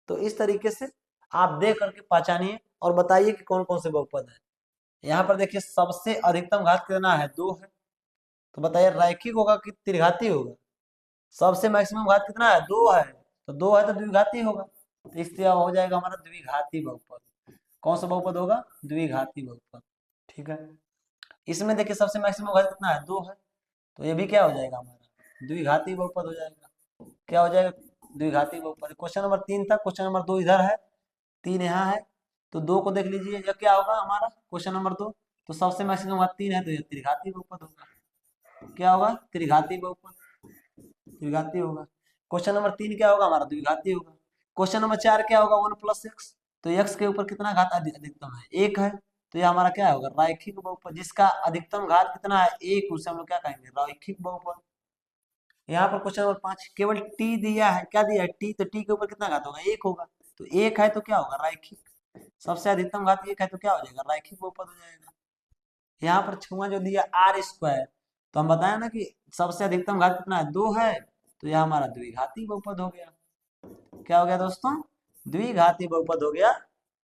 तो इस तरीके से आप देख करके पहचानिए और बताइए कि कौन कौन से बहुपद है। यहाँ पर देखिए सबसे अधिकतम घात कितना है, दो है, तो बताइए रैखिक होगा कि त्रिघाती होगा, सबसे मैक्सिमम घात कितना है, दो है, तो दो है तो द्विघाती होगा, तो इसलिए हो जाएगा हमारा द्विघाती बहुपद। कौन सा बहुपद होगा, द्विघाती बहुपद। ठीक है, इसमें देखिए सबसे मैक्सिमम घात कितना है, दो है, तो ये भी क्या हो जाएगा, हमारा द्विघाती बहुपद हो जाएगा। क्या हो जाएगा, द्विघाती बहुपद। क्वेश्चन नंबर 3 था, क्वेश्चन नंबर 2 इधर है, 3 यहाँ है, तो 2 को देख लीजिए, यह क्या होगा हमारा क्वेश्चन नंबर 2, तो सबसे मैक्सिमम घात 3 है, तो ये त्रिघाती बहुपद होगा। क्या होगा, त्रिघाती बहुपद, द्विघाती होगा। क्वेश्चन नंबर 3 क्या होगा, हमारा द्विघाती होगा। क्वेश्चन नंबर 4 क्या होगा, 1+x, तो x के ऊपर कितना घात अधिकतम है, एक है, तो ये हमारा क्या होगा, रैखिक बहुपद, जिसका अधिकतम घात कितना है, एक, उसे हम लोग क्या कहेंगे, रैखिक बहुपद। यहाँ पर क्वेश्चन नंबर 5 केवल t दिया है, क्या दिया है, t, तो t के ऊपर कितना घात होगा, एक होगा, तो एक है तो क्या होगा, रैखिक, सबसे अधिकतम घात एक है तो क्या हो जाएगा, रैखिक बहुपद हो जाएगा। यहाँ पर छुआ जो दिया आर स्क्वायर, तो हम बताया ना कि सबसे अधिकतम घात कितना है, दो है, तो यह हमारा द्विघाती बहुपद हो गया। क्या हो गया दोस्तों, द्विघाती बहुपद हो गया,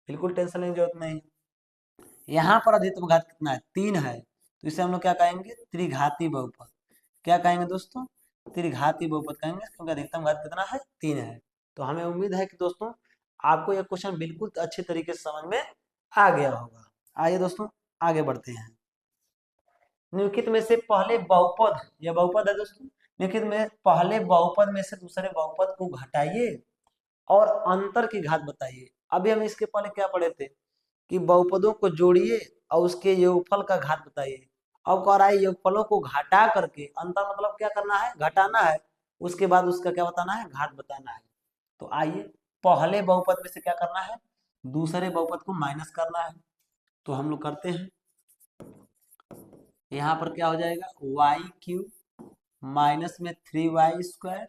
बिल्कुल टेंशन लेने की जरूरत नहीं। यहाँ पर अधिकतम घात कितना है, तीन है, तो इसे हम लोग क्या कहेंगे, त्रिघाती बहुपद। क्या कहेंगे दोस्तों, त्रिघाती बहुपद कहेंगे, क्योंकि अधिकतम घात कितना है, तीन है। तो हमें उम्मीद है कि दोस्तों आपको यह क्वेश्चन बिल्कुल अच्छे तरीके से समझ में आ गया होगा। आइए दोस्तों आगे बढ़ते हैं। निम्नलिखित में से पहले बहुपद, यह बहुपद है दोस्तों, निम्नलिखित में पहले बहुपद में से दूसरे बहुपद को घटाइए और अंतर की घात बताइए। अभी हम इसके पहले क्या पढ़े थे कि बहुपदों को जोड़िए और उसके योगफल का घात बताइए। अब कह रहा है योगफलों को घटा करके, अंतर मतलब क्या करना है, घटाना है, उसके बाद उसका क्या बताना है, घात बताना है। तो आइए पहले बहुपद में से क्या करना है, दूसरे बहुपद को माइनस करना है। तो हम लोग करते हैं, यहाँ पर क्या हो जाएगा, वाई क्यूब माइनस में 3y²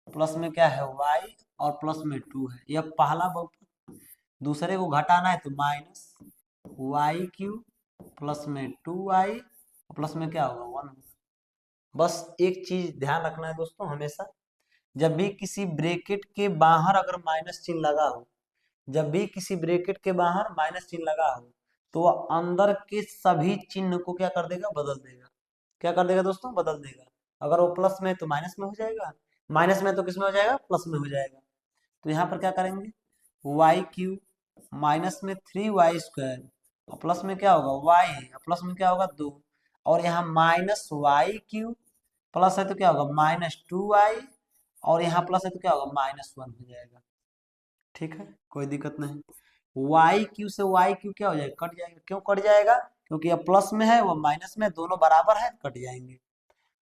प्लस में क्या है y और प्लस में 2 है, यह पहला बहुपद। दूसरे को घटाना है तो माइनस वाई क्यूब प्लस में 2y प्लस में क्या होगा 1। बस एक चीज ध्यान रखना है दोस्तों, हमेशा जब भी किसी ब्रैकेट के बाहर अगर माइनस चिन्ह लगा हो, जब भी किसी ब्रैकेट के बाहर माइनस चिन्ह लगा हो, तो वह अंदर के सभी चिन्ह को क्या कर देगा, बदल देगा। क्या कर देगा दोस्तों, बदल देगा। अगर वो प्लस में है तो माइनस में हो जाएगा, माइनस में तो किस में हो जाएगा, प्लस में हो जाएगा। तो यहाँ पर क्या करेंगे, वाई क्यूब माइनस में 3y² और प्लस में क्या होगा y है, प्लस में क्या होगा 2, और यहाँ माइनस वाई क्यूब प्लस है तो क्या होगा -2y, और यहाँ प्लस है तो क्या होगा -1 हो जाएगा। ठीक है, कोई दिक्कत नहीं। वाई क्यू से वाई क्यू क्या हो जाएगा, कट जाएगा। क्यों कट जाएगा, क्योंकि अब प्लस में है वो माइनस में, दोनों बराबर है, कट जाएंगे।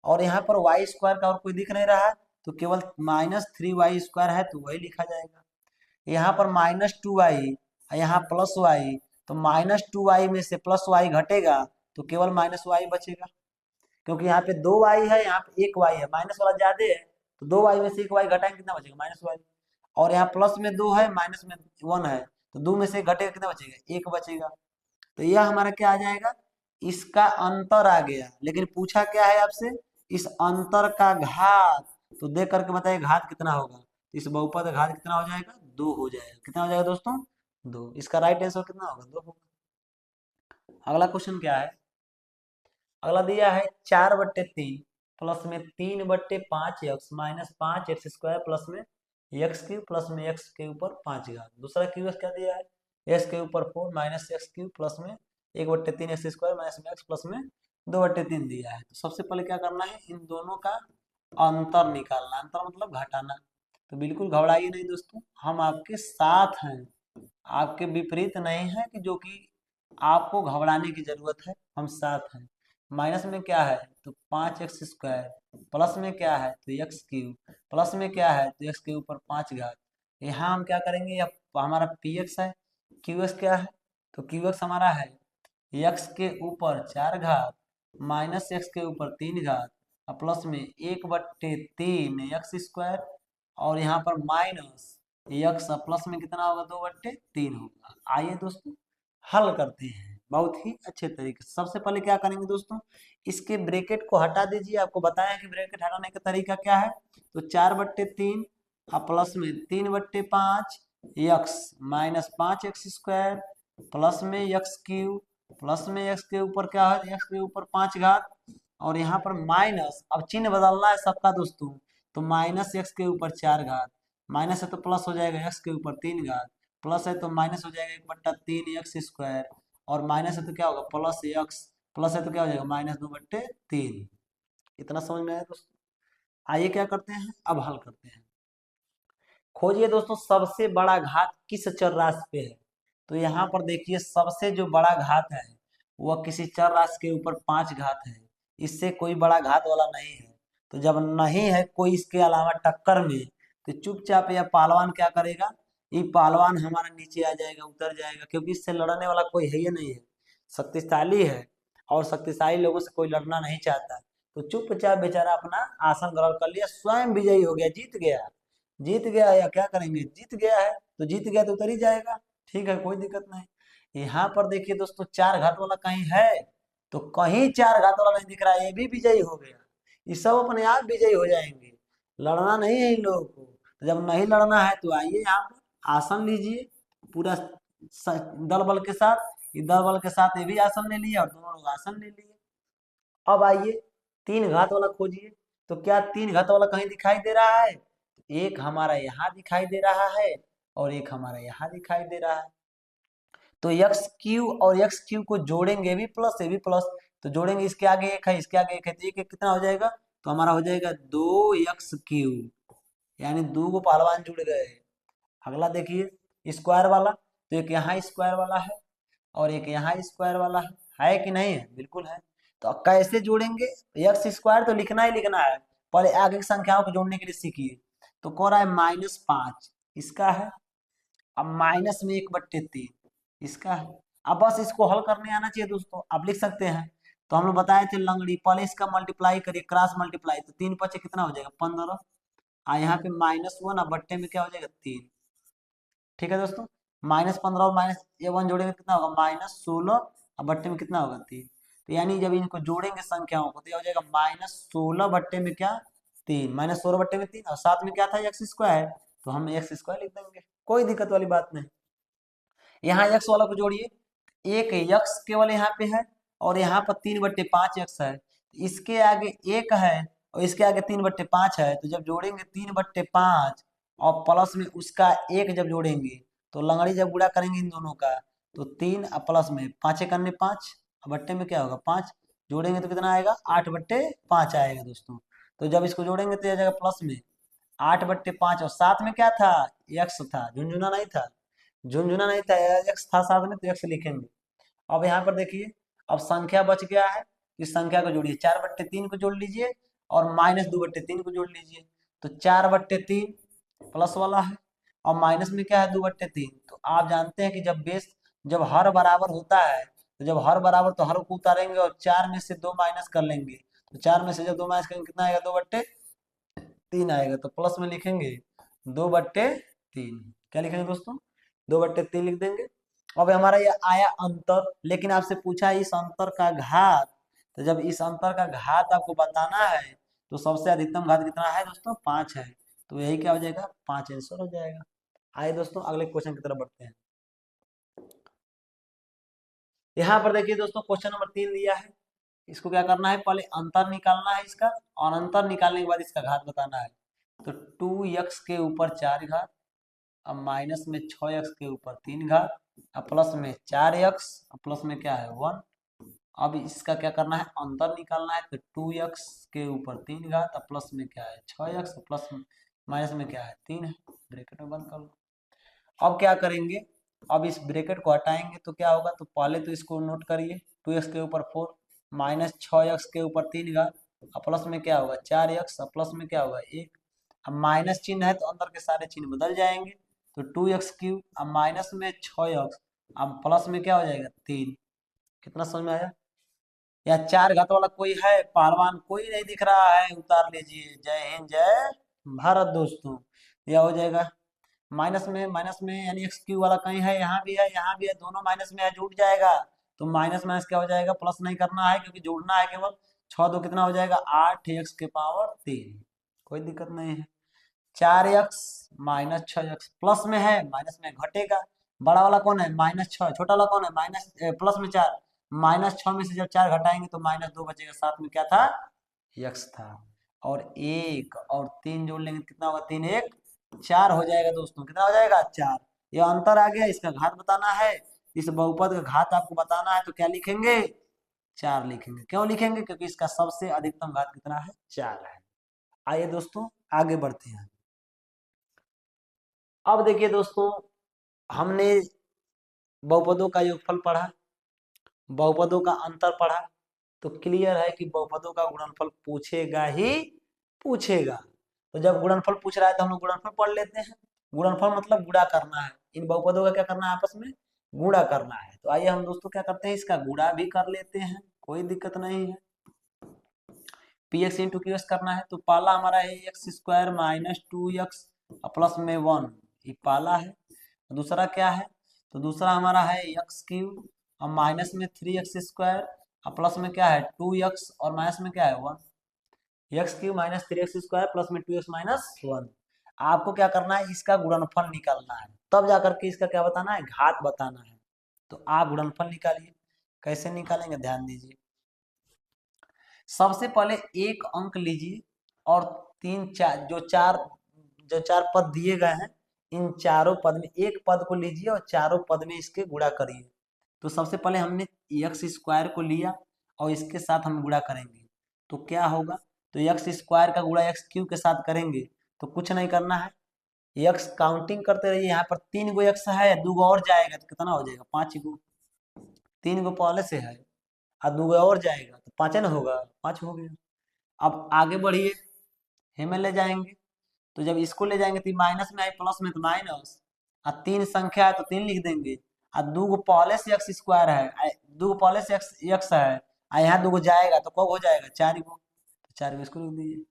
और यहाँ पर y² का और कोई दिख नहीं रहा है, तो केवल -3y² है तो वही लिखा जाएगा। यहाँ पर -2y, यहाँ +y, तो -2y में से +y घटेगा तो केवल -y बचेगा, क्योंकि यहाँ पे 2y है, यहाँ पे 1y है, माइनस वाला ज्यादा है, तो 2y में से 1y घटाएंगे कितना बचेगा, -y। और यहाँ प्लस में 2 है, माइनस में 1 है, तो 2 में से घटेगा कितना बचेगा, 1 बचेगा। तो यह हमारा क्या आ जाएगा, इसका अंतर आ गया। लेकिन पूछा क्या है आपसे, इस अंतर का घात, तो देख करके बताइए घात कितना होगा। तो इस बहुपद का घात कितना हो जाएगा, 2 हो जाएगा। कितना हो जाएगा दोस्तों, 2। इसका राइट आंसर कितना होगा, 2 होगा। अगला क्वेश्चन क्या है, अगला दिया है 4/3 प्लस में 3/5x माइनस 5x² प्लस में x³ प्लस में x के ऊपर 5 घात। दूसरा क्यूएस क्या दिया है, x के ऊपर 4 माइनस x³ प्लस में 1/3x² माइनस में x प्लस में 2/3 दिया है। तो सबसे पहले क्या करना है, इन दोनों का अंतर निकालना। अंतर मतलब घटाना। तो बिल्कुल घबराइए नहीं दोस्तों, हम आपके साथ हैं, आपके विपरीत नहीं है कि जो कि आपको घबराने की जरूरत है, हम साथ हैं। माइनस में क्या है तो 5x², प्लस में क्या है तो x³ प्लस में क्या है तो x के ऊपर 5 घात। यहाँ हम क्या करेंगे, या हमारा px है, qx क्या है तो qx हमारा है x के ऊपर 4 घात माइनस x के ऊपर 3 घात और प्लस में 1/3x², और यहाँ पर माइनस x प्लस में कितना होगा 2/3 होगा। आइए दोस्तों हल करते हैं बहुत ही अच्छे तरीके से। सबसे पहले क्या करेंगे दोस्तों, इसके ब्रैकेट को हटा दीजिए। आपको बताया कि ब्रैकेट हटाने का तरीका क्या है, तो 4/3 और प्लस में 3/5 x माइनस 5x² प्लस में x³ प्लस में x के ऊपर क्या है, x के ऊपर 5 घात, और यहाँ पर माइनस, अब चिन्ह बदलना है सबका दोस्तों, तो माइनस x के ऊपर 4 घात, माइनस है तो प्लस हो जाएगा x के ऊपर 3 घात, प्लस है तो माइनस हो जाएगा 1/3x², और माइनस है तो क्या होगा प्लस x, प्लस है तो क्या हो जाएगा -2/3। इतना समझ में आया दोस्तों। आइए क्या करते हैं, अब हल करते हैं। खोजिए दोस्तों सबसे बड़ा घात किस चर राशि पे है। तो यहाँ पर देखिए सबसे जो बड़ा घात है वह किसी चर राशि के ऊपर 5 घात है, इससे कोई बड़ा घात वाला नहीं है। तो जब नहीं है कोई इसके अलावा टक्कर में, तो चुपचाप यह पहलवान क्या करेगा, ये पहलवान हमारा नीचे आ जाएगा, उतर जाएगा, क्योंकि इससे लड़ने वाला कोई है ही नहीं है, शक्तिशाली है, और शक्तिशाली लोगों से कोई लड़ना नहीं चाहता। तो चुपचाप बेचारा अपना आसन ग्रहण कर लिया, स्वयं विजयी हो गया, जीत गया। जीत गया या क्या करेंगे, जीत गया है तो जीत गया तो उतर ही जाएगा। ठीक है, कोई दिक्कत नहीं। यहाँ पर देखिए दोस्तों 4 घात वाला कहीं है, तो कहीं 4 घात वाला नहीं दिख रहा है, ये भी विजयी हो गया। ये सब अपने आप विजयी हो जाएंगे, लड़ना नहीं है इन लोगों को। तो जब नहीं लड़ना है तो आइए यहाँ पर आसन लीजिए पूरा दल बल के साथ, ये दल बल के साथ ये भी आसन ले लिया और दोनों लोग आसन ले लिए। अब आइए 3 घात वाला खोजिए। तो क्या 3 घात वाला कहीं दिखाई दे रहा है, एक हमारा यहाँ दिखाई दे रहा है और एक हमारा यहाँ दिखाई दे रहा है। तो x³ और x³ को जोड़ेंगे भी प्लस, ये भी प्लस, तो जोड़ेंगे, इसके आगे एक है, इसके आगे एक है, तो एक कितना हो जाएगा, तो हमारा हो जाएगा 2x³, यानी 2 को पहलवान जुड़ गए। अगला देखिए स्क्वायर वाला, तो एक यहाँ स्क्वायर वाला है और एक यहाँ स्क्वायर वाला है कि नहीं है? बिल्कुल है। तो अब कैसे जोड़ेंगे? एक्स स्क्वायर तो लिखना ही लिखना है, पहले आगे की संख्याओं को जोड़ने के लिए सीखिए। तो कह रहा है -5 इसका है, अब माइनस में 1/3 इसका है। अब बस इसको हल करने आना चाहिए दोस्तों, आप लिख सकते हैं। तो हम लोग बताए थे लंगड़ी, पहले इसका मल्टीप्लाई करिए, क्रॉस मल्टीप्लाई, तो 3×5 कितना हो जाएगा? 15। और यहाँ पे -1 और बट्टे में क्या हो जाएगा? 3। ठीक है दोस्तों, -15 और माइनस ये 1 जोड़ेंगे कितना होगा? -16 और बट्टे में कितना होगा? 3। तो यानी जब इनको जोड़ेंगे संख्याओं को तो यह हो जाएगा -16 बट्टे में क्या? 3। -16/3 और साथ में क्या था? एक्स स्क्वायर, तो हम एक्स स्क्वायर लिख देंगे, कोई दिक्कत वाली बात नहीं। यहाँ एक्स वाला को जोड़िए, एक यक्स केवल यहाँ पे है और यहाँ पर 3/5 एक्स है, इसके आगे एक है और इसके आगे 3/5 है, तो जब जोड़ेंगे 3/5 और प्लस में उसका एक जब जोड़ेंगे तो लंगड़ी जब गुणा करेंगे इन दोनों का तो 3 और प्लस में 5×1 = 5 और बट्टे में क्या होगा? 5। जोड़ेंगे तो कितना आएगा? 8/5 आएगा दोस्तों। तो जब इसको जोड़ेंगे तो यह जाएगा प्लस में 8/5 और साथ में क्या था? एक्स था, झुंझुना नहीं था, झुंझुना नहीं था, एक्स था साथ में, तो एक्स लिखेंगे। अब यहाँ पर देखिए, अब संख्या बच गया है, इस संख्या को जोड़िए, 4/3 को जोड़ लीजिए और -2/3 को जोड़ लीजिए, तो 4/3 प्लस वाला है और माइनस में क्या है? 2/3। तो आप जानते हैं कि जब हर बराबर होता है तो जब हर बराबर तो हर को उतारेंगे और 4 में से 2 माइनस कर लेंगे, तो 4 में से जब 2 माइनस करेंगे कितना आएगा? 2/3 आएगा, तो प्लस में लिखेंगे 2/3। क्या लिखेंगे दोस्तों? 2/3 लिख देंगे। अब हमारा ये आया अंतर, लेकिन आपसे पूछा इस अंतर का घात, तो जब इस अंतर का घात आपको बताना है तो सबसे अधिकतम घात कितना है दोस्तों? 5 है, तो यही क्या हो जाएगा? 5 आंसर हो जाएगा। आइए दोस्तों अगले क्वेश्चन की तरफ बढ़ते हैं। यहाँ पर देखिए दोस्तों, क्वेश्चन नंबर 3 दिया है, इसको क्या करना है? पहले अंतर निकालना है इसका, और अंतर निकालने के बाद इसका घात बताना है। तो 2x के ऊपर 4 घात, अब माइनस में 6x के ऊपर 3 घात, अब प्लस में 4x, अब प्लस में क्या है? 1। अब इसका क्या करना है? अंतर निकालना है, तो 2x के ऊपर 3 घात, अब प्लस में क्या है? 6x, प्लस माइनस में क्या है? 3 है, ब्रैकेट में बंद कर लो। अब क्या करेंगे? अब इस ब्रैकेट को हटाएंगे तो क्या होगा? तो पहले तो इसको नोट करिए, 2x के ऊपर 4 माइनस 6x के ऊपर 3 घात, अब प्लस में क्या होगा? 4x, अब प्लस में क्या होगा? 1। अब माइनस चिन्ह है तो अंदर के सारे चिन्ह बदल जाएंगे, तो 2x3, अब माइनस में 6x, अब प्लस में क्या हो जाएगा? 3। कितना समझ में आया? या 4 घात वाला कोई है पहलवान? कोई नहीं दिख रहा है, उतार लीजिए। जय हिंद जय भारत दोस्तों। यह हो जाएगा माइनस में यानी x³ वाला कहीं है, यहाँ भी है, यहाँ भी है, दोनों माइनस में है, जुड़ जाएगा। तो माइनस माइनस क्या हो जाएगा? प्लस नहीं करना है क्योंकि जोड़ना है केवल। 6×2 कितना हो जाएगा? 8x⁻3। कोई दिक्कत नहीं है। 4x माइनस 6x प्लस में है, माइनस में घटेगा। बड़ा वाला कौन है? -6। छोटा वाला कौन है? प्लस में 4। -6 में से जब 4 घटाएंगे तो -2 बचेगा, साथ में क्या था? x था। और 1 और 3 जोड़ लेंगे कितना होगा? 3 1 4 हो जाएगा दोस्तों। कितना हो जाएगा? 4। ये अंतर आ गया, इसका घात बताना है, इस बहुपद का घात आपको बताना है, तो क्या लिखेंगे? 4 लिखेंगे। क्यों लिखेंगे? क्योंकि इसका सबसे अधिकतम घात कितना है? 4 है। आइए दोस्तों आगे बढ़ते हैं। अब देखिए दोस्तों, हमने बहुपदों का योगफल पढ़ा, बहुपदों का अंतर पढ़ा, तो क्लियर है कि बहुपदों का गुणनफल पूछेगा ही पूछेगा। तो जब गुणनफल पूछ रहा है तो हम लोग गुणनफल पढ़ लेते हैं। गुणनफल मतलब गुणा करना है, इन बहुपदों का क्या करना है? आपस में गुणा करना है। तो आइए हम दोस्तों क्या करते हैं? इसका गुणा भी कर लेते हैं, कोई दिक्कत नहीं है। px इंटू qx करना है, तो पहला हमारा है x² - 2x प्लस में 1, ये पहला है। दूसरा क्या है? तो दूसरा हमारा है x³ और माइनस में 3x² और प्लस में क्या है? 2x और माइनस में क्या है? 1। x³ - 3x² प्लस में 2x - 1। आपको क्या करना है? इसका गुणनफल निकालना है, तब जाकर के इसका क्या बताना है? घात बताना है। तो आप गुणनफल निकालिए। कैसे निकालेंगे? ध्यान दीजिए। सबसे पहले एक अंक लीजिए और जो चार पद दिए गए हैं, इन चारों पद में एक पद को लीजिए और चारों पद में इसके गुणा करिए। तो सबसे पहले हमने x² को लिया और इसके साथ हम गुणा करेंगे, तो क्या होगा? तो x² का गुणा x³ के साथ करेंगे तो कुछ नहीं करना है, x काउंटिंग करते रहिए। यहाँ पर 3 गो x है, 2 गो और जाएगा तो कितना हो जाएगा? 5 गो। 3 गो पहले से है और 2 गो और जाएगा तो 5 ना होगा, 5 हो गया। अब आगे बढ़िए, हेमे ले जाएंगे, तो जब इसको ले जाएंगे तो माइनस में आई, प्लस में तो माइनस, और 3 संख्या है तो 3 लिख देंगे, और 2 गो पहले से एक्स स्क्वायर है, 2 गो पहले से एक्स है, और यहाँ 2 गो जाएगा तो कब हो जाएगा, 4 गो, तो 4 गो इसको लिख दीजिए।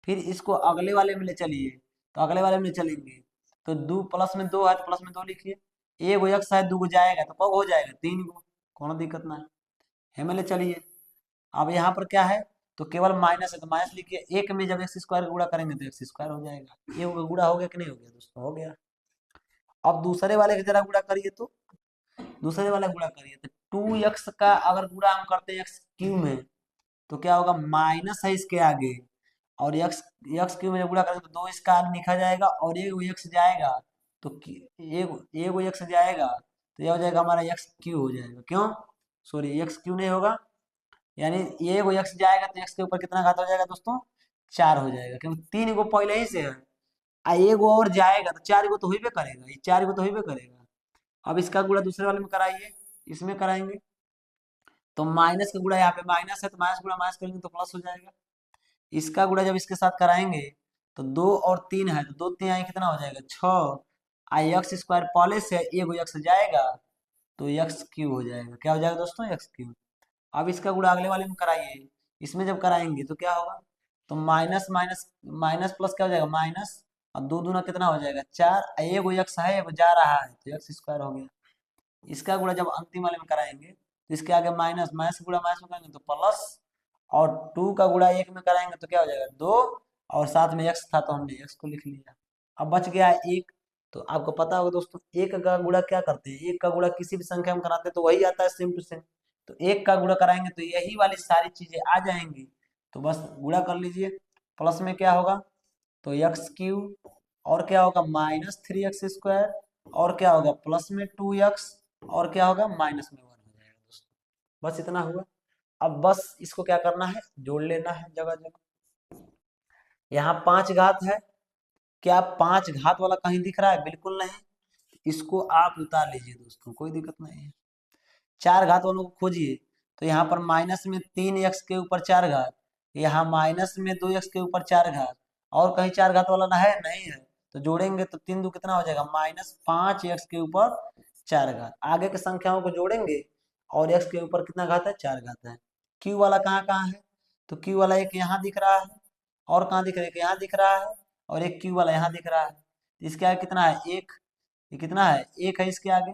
फिर इसको अगले वाले में ले चलिए, तो अगले वाले में ले चलेंगे, तो 2 प्लस में 2 है तो प्लस में 2 लिखिए, एक गो एक्स है, 2 गो जाएगा तो कब हो जाएगा, 3 गो, कोनो दिक्कत ना है। हेमे ले चलिए, अब यहाँ पर क्या है, तो केवल माइनस है तो माइनस लिखिए, एक में जब एक्स स्क्वायर गुणा करेंगे तो एक्स स्क्वायर हो जाएगा। ये गुणा हो गया कि नहीं हो गया दोस्तों, हो गया। अब दूसरे वाले की जरा गुणा करिए, तो दूसरे वाला गुणा करिए, तो 2x का अगर गुणा हम करते हैं एक्स क्यू में तो क्या होगा, माइनस है इसके आगे, और एक्स एक्स क्यू में जब गुणा करेंगे तो 2 इसका आगे लिखा जाएगा और एक एक्स जाएगा, तो एक एक्स जाएगा तो यह हो जाएगा हमारा एक्स क्यू हो जाएगा, क्यों, सॉरी एक्स क्यू नहीं होगा, यानी ये को एक्स जाएगा तो एक्स के ऊपर कितना घात हो जाएगा दोस्तों, 4 हो जाएगा, क्योंकि 3 गो पहले ही से है, आ एगो और जाएगा तो 4 गो तो होइबे करेगा, ये 4 गो तो होइबे करेगा। अब इसका गुणा दूसरे वाले में कराइए, इसमें कराएंगे, तो माइनस का गुणा यहाँ पे माइनस है तो माइनस गुणा माइनस करेंगे तो प्लस हो जाएगा। इसका गुणा जब इसके साथ कराएंगे तो 2 और 3 है तो 2 3 आई कितना हो जाएगा, 6, आई एक्स स्क्वायर पहले से एगो एक्स जाएगा तो एक्स क्यू हो जाएगा, क्या हो जाएगा दोस्तों, एक्स क्यू। अब इसका गुणा अगले वाले में कराइए, इसमें जब कराएंगे तो क्या होगा, तो माइनस माइनस माइनस प्लस क्या हो जाएगा, माइनस, और 2 दूना कितना हो जाएगा, 4, एगो एक्स है एगो जा रहा है तो एक्स स्क्वायर हो गया। इसका गुणा जब अंतिम वाले में कराएंगे तो इसके आगे माइनस, माइनस गुणा माइनस में करेंगे तो प्लस, और 2 का गुणा 1 में कराएंगे तो क्या हो जाएगा, 2, और साथ में एक्स था तो हमने एक्स को लिख लिया। अब बच गया 1, तो आपको पता होगा दोस्तों, एक का गुणा क्या करते हैं, एक का गुणा किसी भी संख्या में कराते हैं तो वही आता है सेम टू सेम, तो एक का गुणा कराएंगे तो यही वाली सारी चीजें आ जाएंगी, तो बस गुणा कर लीजिए। प्लस में क्या होगा, तो एक्स क्यू, और क्या होगा माइनस 3x², और क्या होगा प्लस में 2x, और क्या होगा माइनस में 1 हो जाएगा दोस्तों, बस इतना हुआ। अब बस इसको क्या करना है, जोड़ लेना है जगह जगह। यहाँ 5 घात है, क्या 5 घात वाला कहीं दिख रहा है, बिल्कुल नहीं, इसको आप उतार लीजिए दोस्तों, कोई दिक्कत नहीं है। 4 घात वालों को खोजिए, तो यहाँ पर माइनस में 3x के ऊपर 4 घात, यहाँ माइनस में 2x के ऊपर 4 घात, और कहीं 4 घात वाला ना है, नहीं है, तो जोड़ेंगे तो 3 दो कितना हो जाएगा, -5x के ऊपर 4 घात, आगे की संख्याओं को जोड़ेंगे और x के ऊपर कितना घात है, 4 घात है। q वाला कहाँ कहाँ है, तो q वाला एक यहाँ दिख रहा है, और कहाँ दिख रहा है, एक यहाँ दिख रहा है, और एक q वाला यहाँ दिख रहा है, इसके आगे कितना है, एक, ये कितना है, एक है इसके आगे,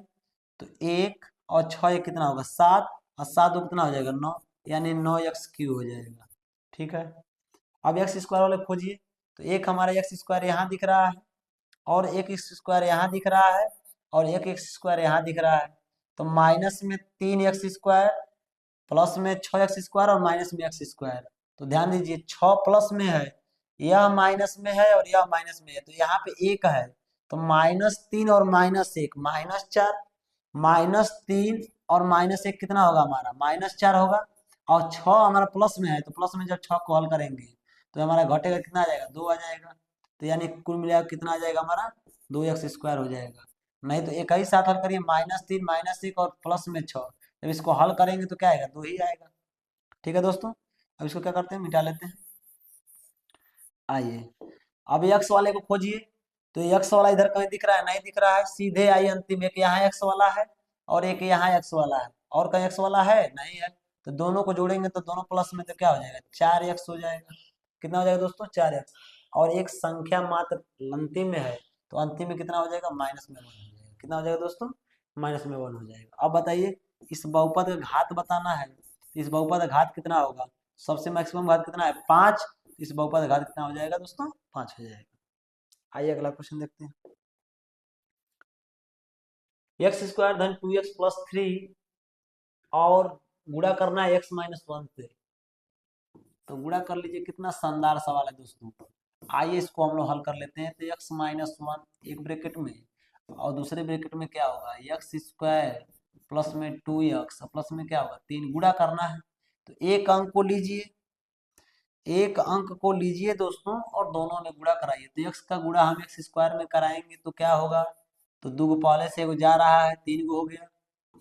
तो 1 और 6 ये कितना होगा, 7, और 7 दो कितना हो जाएगा, 9, यानी 9x³ हो जाएगा। ठीक है, अब एक्स स्क्वायर वाले खोजिए, तो एक हमारा एक्स स्क्वायर यहाँ दिख रहा है, और एक एक्स स्क्वायर यहाँ दिख रहा है, और एक एक्स स्क्वायर यहाँ दिख रहा है, तो माइनस में 3x² प्लस में 6x² और माइनस में x², तो ध्यान दीजिए 6 प्लस में है, यह माइनस में है और यह माइनस में है, तो यहाँ पे 1 है, तो -3 और -1 -4, -3 और -1 कितना होगा हमारा, -4 होगा, और 6 हमारा प्लस में है, तो प्लस में जब 6 को हल करेंगे तो हमारा घटेगा कितना आ जाएगा, 2 आ जाएगा, तो यानी कुल मिलाकर कितना आ जाएगा हमारा, 2x² हो जाएगा। नहीं तो एक ही साथ हल करिए, -3 -1 और प्लस में 6, जब इसको हल करेंगे तो क्या आएगा, 2 ही आएगा। ठीक है दोस्तों, अब इसको क्या करते हैं, मिटा लेते हैं। आइए, अब एक्स वाले को खोजिए, तो एक्स वाला इधर कहीं दिख रहा है, नहीं दिख रहा है, सीधे आइए अंतिम, एक यहाँ एक्स वाला है और एक यहाँ एक्स वाला है, और कहीं एक्स वाला है, नहीं है, तो दोनों को जोड़ेंगे तो दोनों प्लस में तो क्या हो जाएगा, 4x हो जाएगा। कितना हो जाएगा दोस्तों, 4x, और एक संख्या मात्र अंतिम में है, तो अंतिम में कितना हो जाएगा, -1 हो जाएगा। कितना हो जाएगा दोस्तों, -1 हो जाएगा। अब बताइए, इस बहुपद का घात बताना है, इस बहुपद का घात कितना होगा, सबसे मैक्सिमम घात कितना है, 5, इस बहुपद का घात कितना हो जाएगा दोस्तों, 5 हो जाएगा। आइए अगला क्वेश्चन देखते हैं। x² धन 2x+3 और गुणा करना है x-1 से, तो गुणा कर लीजिए, कितना शानदार सवाल है दोस्तों। आइए इसको हम लोग हल कर लेते हैं, तो x-1 एक ब्रैकेट में, और दूसरे ब्रैकेट में क्या होगा, x² प्लस में 2x प्लस में क्या होगा 3, गुणा करना है, तो एक अंक को लीजिए, एक अंक को लीजिए दोस्तों और दोनों में गुणा कराइए, तो x का गुणा हम x² में कराएंगे तो क्या होगा, तो 2 गो पहले से एगो जा रहा है, 3 गो हो गया,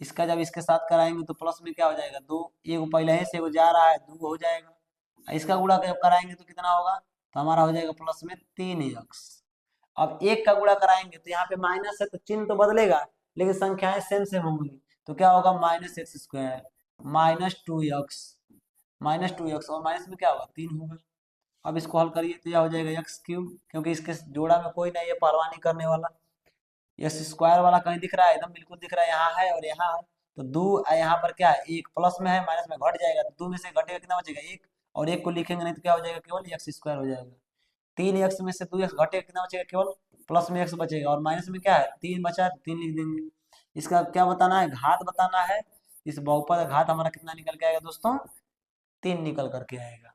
इसका जब इसके साथ कराएंगे तो प्लस में क्या हो जाएगा, 2, एगो पहले ही से एगो जा रहा है, 2 हो जाएगा। इसका गुणा जब कराएंगे तो कितना होगा, तो हमारा हो जाएगा प्लस में 3x। अब एक का गुणा कराएंगे तो यहाँ पे माइनस है तो चिन्ह तो बदलेगा, लेकिन संख्याएं सेम सेम होंगी, तो क्या होगा, -x² -2x और माइनस में क्या होगा, 3 होगा। अब इसको हल करिए तो यह हो जाएगा x3, क्योंकि इसके जोड़ा में कोई नहीं है, परवाह नहीं करने वाला। यस स्क्वायर वाला कहीं दिख रहा है, एकदम बिल्कुल दिख रहा है, यहाँ है और यहाँ है, तो 2 यहाँ पर क्या है, एक प्लस में है, माइनस में घट जाएगा, तो 2 में से घटेगा कितना बचेगा, 1, और 1 को लिखेंगे नहीं तो क्या हो जाएगा, केवल x² हो जाएगा। 3x में से 2x घटेगा, कितना बचेगा, केवल प्लस में x बचेगा, और माइनस में क्या है, 3 बचा है, 3 लिख देंगे। इसका क्या बताना है, घात बताना है। इस बहुपद का घात हमारा कितना निकल के आएगा दोस्तों, 3 निकल करके आएगा।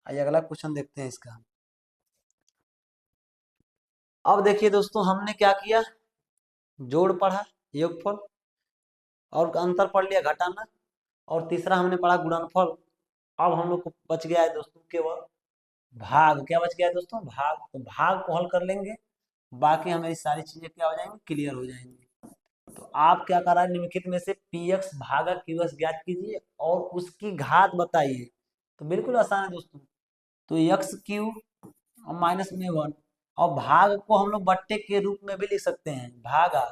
आइए अगला क्वेश्चन देखते हैं इसका। अब देखिए दोस्तों, हमने क्या किया, जोड़ पढ़ा, योगफल, और अंतर पढ़ लिया, घटाना, और तीसरा हमने पढ़ा गुणनफल। अब हम लोग को बच गया है दोस्तों केवल भाग। क्या बच गया है दोस्तों, भाग। तो भाग को हल कर लेंगे, बाकी हमारी सारी चीजें क्या हो जाएंगी, क्लियर हो जाएंगी। तो आप क्या करा, निम्नलिखित में से px भागा qs ज्ञात कीजिए और उसकी घात बताइए। तो बिल्कुल आसान है दोस्तों। तो x³ और माइनस में 1, और भाग को हम लोग बट्टे के रूप में भी लिख सकते हैं, भागा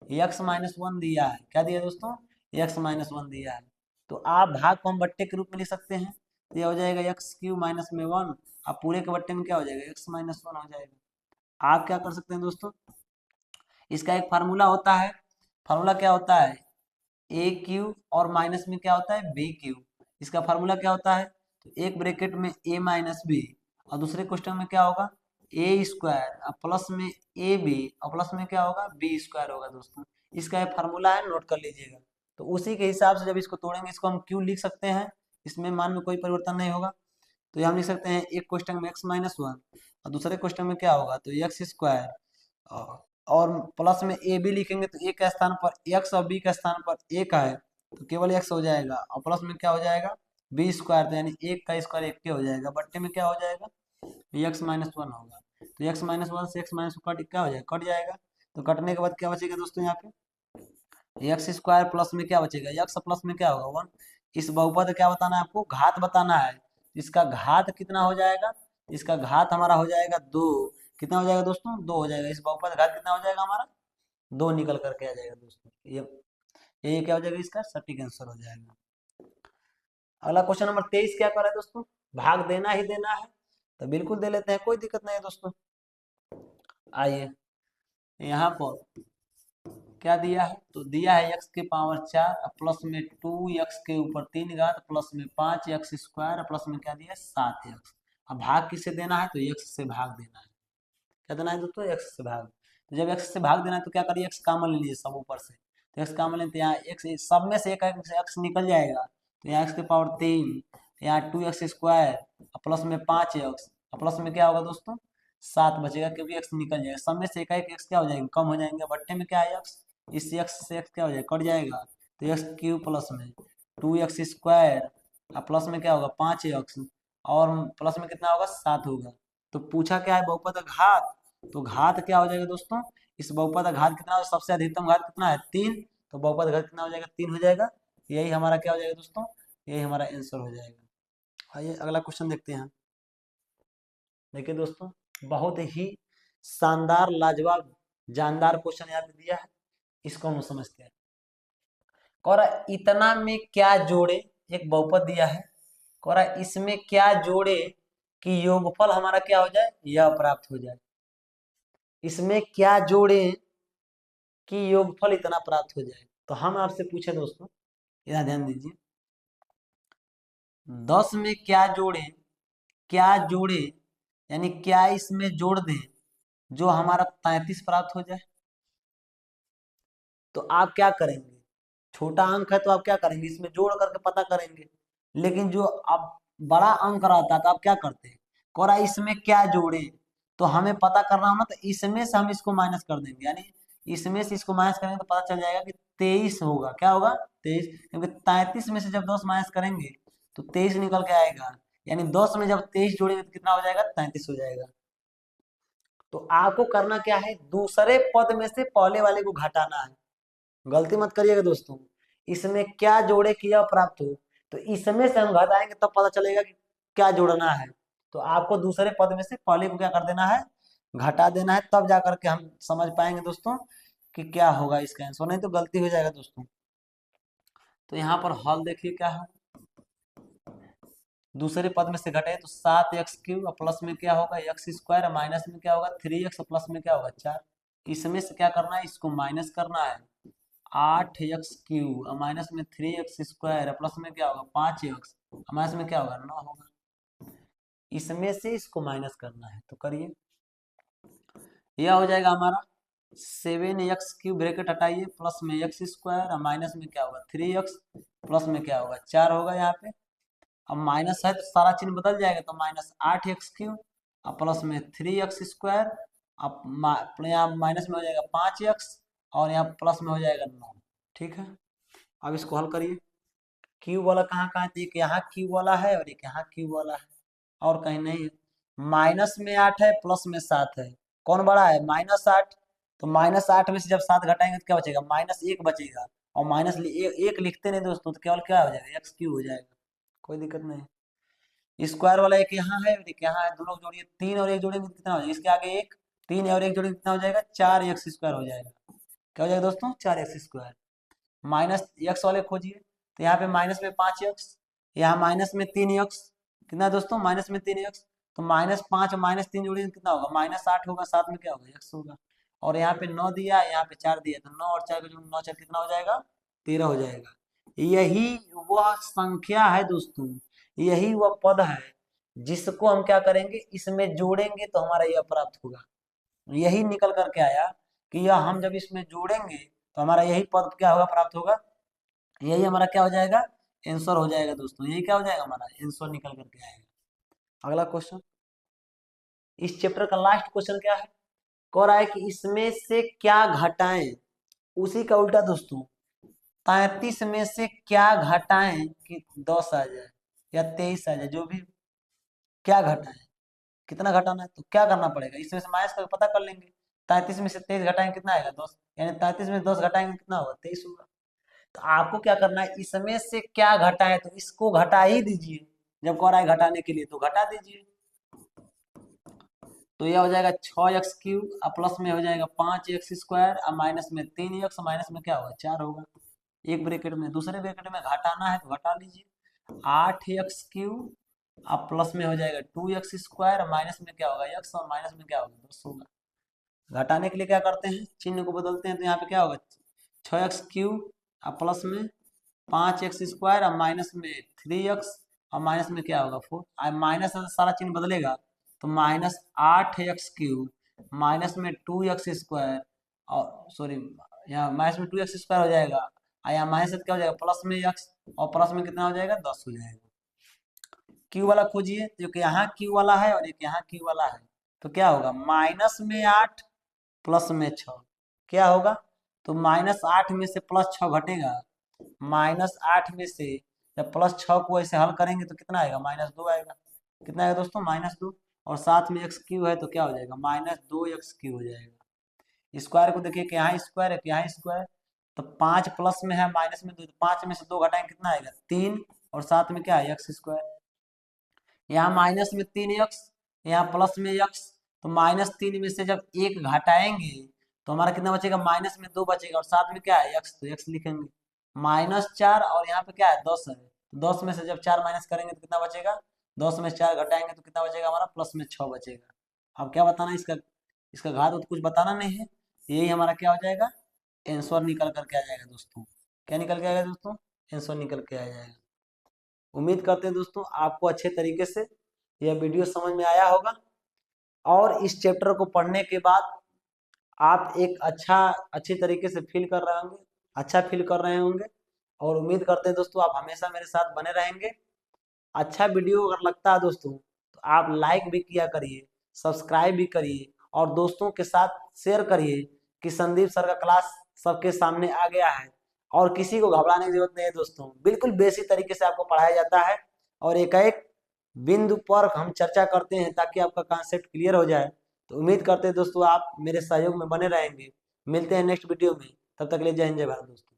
x-1 दिया है, क्या दिया दोस्तों, x-1 दिया है, तो आप भाग को हम बट्टे के रूप में लिख सकते हैं, तो यह हो जाएगा x³ माइनस में 1, अब पूरे के बट्टे में क्या हो जाएगा, x-1 हो जाएगा। आप क्या कर सकते हैं दोस्तों, इसका एक फार्मूला होता है, फार्मूला क्या होता है, a³ और माइनस में क्या होता है, b³। इसका फार्मूला क्या होता है, तो एक ब्रैकेट में a माइनस बी, और दूसरे क्वेश्चन में क्या होगा, a² और प्लस में ab, और प्लस में क्या होगा, b² होगा दोस्तों। इसका एक फार्मूला है, नोट कर लीजिएगा। तो उसी के हिसाब से जब इसको तोड़ेंगे, इसको हम q लिख सकते हैं, इसमें मान में कोई परिवर्तन नहीं होगा। तो ये हम लिख सकते हैं, एक क्वेश्चन में x-1 और दूसरे क्वेश्चन में क्या होगा, तो x² और प्लस में ए बी लिखेंगे, तो ए के स्थान पर x और बी के स्थान पर एक है, तो केवल x हो जाएगा, और प्लस में क्या हो जाएगा, b², तो यानी 1 का स्क्वायर 1 के हो जाएगा, बट्टे में क्या हो जाएगा, x-1 होगा। तो x-1 से x-1 कट क्या हो जाएगा, कट जाएगा। तो कटने के बाद क्या बचेगा दोस्तों, यहाँ पे x² प्लस में क्या बचेगा, x प्लस में क्या होगा, 1। इस बहुपद क्या बताना है आपको, घात बताना है। इसका घात कितना हो जाएगा, इसका घात हमारा हो जाएगा 2। कितना हो जाएगा दोस्तों, 2 हो जाएगा। इस बहुपद घात कितना हो जाएगा हमारा, 2 निकल करके आ जाएगा दोस्तों। ये क्या हो जाएगा, इसका सटीक आंसर हो जाएगा। अगला क्वेश्चन नंबर 23 क्या कर रहा है दोस्तों, भाग देना ही देना है, तो बिल्कुल दे लेते हैं, कोई दिक्कत नहीं है दोस्तों। आइए यहाँ पर क्या दिया है, तो दिया है x के पावर 4 प्लस में 2x के ऊपर 3 घात प्लस में 5x² प्लस में क्या दिया है, 7x। अब भाग किसे देना है, तो x से भाग देना है। क्या देना है दोस्तों, x से भाग। तो जब x से भाग देना है तो क्या करिए, x कॉमन ले लीजिए सब ऊपर से, तो x कॉमन लेते हैं, यहाँ x सब में से एक x निकल जाएगा, तो यहाँ x के पावर 3, यहाँ 2x² प्लस में 5x प्लस में क्या होगा दोस्तों, 7 बचेगा, क्योंकि x निकल जाएगा, सब में से एक x क्या हो जाएगा, कम हो जाएंगे, बट्टे में क्या है x, इस x से x क्या हो जाएगा, कट जाएगा, तो x³ प्लस में 2x² प्लस में क्या होगा 5x, और प्लस में कितना होगा, 7 होगा। तो पूछा क्या है, बहुपद का घात, तो घात क्या हो जाएगा दोस्तों, इस बहुपद का घात कितना, सबसे अधिकतम घात कितना है, 3, तो बहुपद घात कितना हो जाएगा, 3 हो जाएगा। यही हमारा क्या हो जाएगा दोस्तों, यही हमारा आंसर हो जाएगा। आइए अगला क्वेश्चन देखते हैं। देखिए दोस्तों, बहुत ही शानदार, लाजवाब, जानदार क्वेश्चन यहाँ पे दिया है, इसको हम समझते हैं। और इतना में क्या जोड़े, एक बहुपद दिया है, और इसमें क्या जोड़े कि योगफल हमारा क्या हो जाए, यह प्राप्त हो जाए। इसमें क्या जोड़े कि योगफल इतना प्राप्त हो जाए। तो हम आपसे पूछे दोस्तों, यहाँ ध्यान दीजिए, 10 में क्या जोड़े, क्या जोड़े यानी क्या इसमें जोड़ दें जो हमारा 33 प्राप्त हो जाए। तो आप क्या करेंगे, छोटा अंक है तो आप क्या करेंगे, इसमें जोड़ करके पता करेंगे, लेकिन जो अब बड़ा अंक रहता है तो आप क्या करते हैं, कोरा इसमें क्या जोड़े, तो हमें पता करना होना, तो इसमें से हम इसको माइनस कर देंगे, यानी इसमें से इसको माइनस करेंगे तो पता चल जाएगा कि 23 होगा। क्या होगा, 23, क्योंकि 33 में से जब 10 माइनस करेंगे तो 23 निकल के आएगा, यानी 10 में जब 23 जोड़ेंगे तो कितना हो जाएगा, 33 हो जाएगा। तो आपको करना क्या है, दूसरे पद में से पहले वाले को घटाना है। गलती मत करिएगा दोस्तों, इसमें क्या जोड़े कि यह प्राप्त हो। तो इसमें से हम घटाएंगे तब पता चलेगा कि क्या जोड़ना है। तो आपको दूसरे पद में से पहले को क्या कर देना है, घटा देना है, तब जा करके हम समझ पाएंगे दोस्तों कि क्या होगा इसका आंसर, नहीं तो गलती हो जाएगा दोस्तों। तो यहाँ पर हल देखिए क्या है, दूसरे पद में से घटे तो 7x³ प्लस में क्या होगा x² माइनस में क्या होगा 3x प्लस में क्या होगा 4। इसमें से क्या करना है, इसको माइनस करना है, 8x³ माइनस में 3x² प्लस में क्या होगा 5x माइनस में क्या होगा 9 होगा। इसमें से इसको माइनस करना है, तो करिए। यह हो जाएगा हमारा 7x³ ब्रैकेट हटाइए, प्लस में x² माइनस में क्या होगा 3x प्लस में क्या होगा 4 होगा। यहाँ पे अब माइनस है तो सारा चिन्ह बदल जाएगा, तो माइनस 8x³ अब प्लस में 3x², अब यहाँ माइनस में हो जाएगा 5x और यहाँ प्लस में हो जाएगा 9। ठीक है, अब इसको हल करिए। क्यूब वाला कहाँ कहाँ है, एक यहाँ क्यूब वाला है और एक यहाँ क्यूब वाला है, और कहीं नहीं है। माइनस में 8 है, प्लस में 7 है, कौन बड़ा है -8। तो -8 में से जब 7 घटाएंगे तो क्या बचेगा, -1 बचेगा, और माइनस एक लिखते नहीं दोस्तों, तो केवल क्या हो जाएगा x³ हो जाएगा, कोई दिक्कत नहीं। स्क्वायर वाला एक यहाँ है और एक यहाँ है, दोनों जोड़िए, 3 और 1 जोड़ेंगे तो कितना हो जाएगा, इसके आगे 1, 3 और 1 जोड़ेंगे कितना हो जाएगा 4x² हो जाएगा। क्या हो जाएगा दोस्तों 4x²। माइनस x वाले खोजिए, तो यहाँ पे माइनस में 5x, यहाँ माइनस में 3x, कितना है दोस्तों माइनस में 3x। तो -5 -3 जोड़ेंगे कितना होगा -8 होगा, साथ में क्या होगा x होगा, और यहाँ पे 9 दिया, यहाँ पे 4 दिया, तो 9 और 4 का जोड़ 9 4 कितना हो जाएगा 13 हो जाएगा। यही वह संख्या है दोस्तों, यही वह पद है जिसको हम क्या करेंगे, इसमें जोड़ेंगे तो हमारा यह प्राप्त होगा। यही निकल करके आया कि यह हम जब इसमें जोड़ेंगे तो हमारा यही पद क्या होगा प्राप्त होगा, यही हमारा क्या हो जाएगा आंसर हो जाएगा दोस्तों, यही क्या हो जाएगा हमारा आंसर निकल करके आएगा। अगला क्वेश्चन, इस चैप्टर का लास्ट क्वेश्चन क्या है, कह रहा है कि इसमें से क्या घटाएं, उसी का उल्टा दोस्तों, 33 में से क्या घटाएं कि 10 आ जाए या 23 आ जाए, जो भी, क्या घटाएं, कितना घटाना है, तो क्या करना पड़ेगा, इसमें से माइनस करके पता कर लेंगे। 33 में से 23 घटाएंगे कितना आएगा 10, यानी 33 में 10 घटाएंगे कितना होगा 23 होगा। तो आपको क्या करना है, इसमें से क्या घटाए, तो इसको घटा ही दीजिए, जब कह रहा है घटाने के लिए तो घटा दीजिए। तो यह हो जाएगा 6x³ प्लस में हो जाएगा 5x² और माइनस में 3x, माइनस में क्या होगा 4 होगा। एक ब्रैकेट में, दूसरे ब्रैकेट में घटाना है तो घटा लीजिए, 8x³ अब प्लस में हो जाएगा 2x² और माइनस में क्या होगा x, और माइनस में क्या होगा 10 होगा। घटाने के लिए क्या करते हैं, चिन्ह को बदलते हैं, तो यहाँ पे क्या होगा 6x³ अब प्लस में 5x² और माइनस में 3x और माइनस में क्या होगा 4, माइनस से सारा चिन्ह बदलेगा, तो -8x³ माइनस में 2x² और सॉरी यहाँ माइनस में 2x² हो जाएगा, और यहाँ माइनस से क्या हो जाएगा प्लस में x, और प्लस में कितना हो जाएगा 10 हो जाएगा। क्यू वाला खोजिए, जो कि यहाँ क्यू वाला है और एक यहाँ क्यू वाला है, तो क्या होगा -8 प्लस में 6, क्या होगा, तो -8 में से +6 घटेगा, -8 में से जब +6 को ऐसे हल करेंगे तो कितना आएगा -2 आएगा, कितना आएगा दोस्तों -2, और साथ में x³ है तो क्या हो जाएगा -2x³ हो जाएगा। स्क्वायर को देखिए कि यहाँ स्क्वायर है कि यहाँ स्क्वायर, तो 5 प्लस में है माइनस में 2, 5 में से 2 घटाएंगे कितना आएगा 3, और साथ में क्या है x², यहाँ माइनस में 3x, यहाँ प्लस में x, तो -3 में से जब 1 घटाएंगे तो हमारा कितना बचेगा -2 बचेगा, और साथ में क्या है x, तो x लिखेंगे, -4, और यहाँ पे क्या है 10 है, तो 10 में से जब 4 माइनस करेंगे तो कितना बचेगा, 10 में से 4 घटाएंगे तो कितना बचेगा हमारा प्लस में 6 बचेगा। अब क्या बताना है इसका, इसका घात तो कुछ बताना नहीं है, यही हमारा क्या हो जाएगा आंसर निकल करके आ जाएगा दोस्तों। क्या निकल के आएगा दोस्तों, आंसर निकल के आ जाएगा। उम्मीद करते हैं दोस्तों आपको अच्छे तरीके से यह वीडियो समझ में आया होगा, और इस चैप्टर को पढ़ने के बाद आप एक अच्छी तरीके से फील कर रहे होंगे, अच्छा फील कर रहे होंगे, और उम्मीद करते हैं दोस्तों आप हमेशा मेरे साथ बने रहेंगे। अच्छा वीडियो अगर लगता है दोस्तों तो आप लाइक भी किया करिए, सब्सक्राइब भी करिए, और दोस्तों के साथ शेयर करिए कि संदीप सर का क्लास सबके सामने आ गया है, और किसी को घबराने की जरूरत नहीं है दोस्तों, बिल्कुल बेसिक तरीके से आपको पढ़ाया जाता है, और एक एक बिंदु पर हम चर्चा करते हैं ताकि आपका कॉन्सेप्ट क्लियर हो जाए। तो उम्मीद करते हैं दोस्तों आप मेरे सहयोग में बने रहेंगे। मिलते हैं नेक्स्ट वीडियो में, तब तक के लिए जय हिंद जय भारत दोस्तों।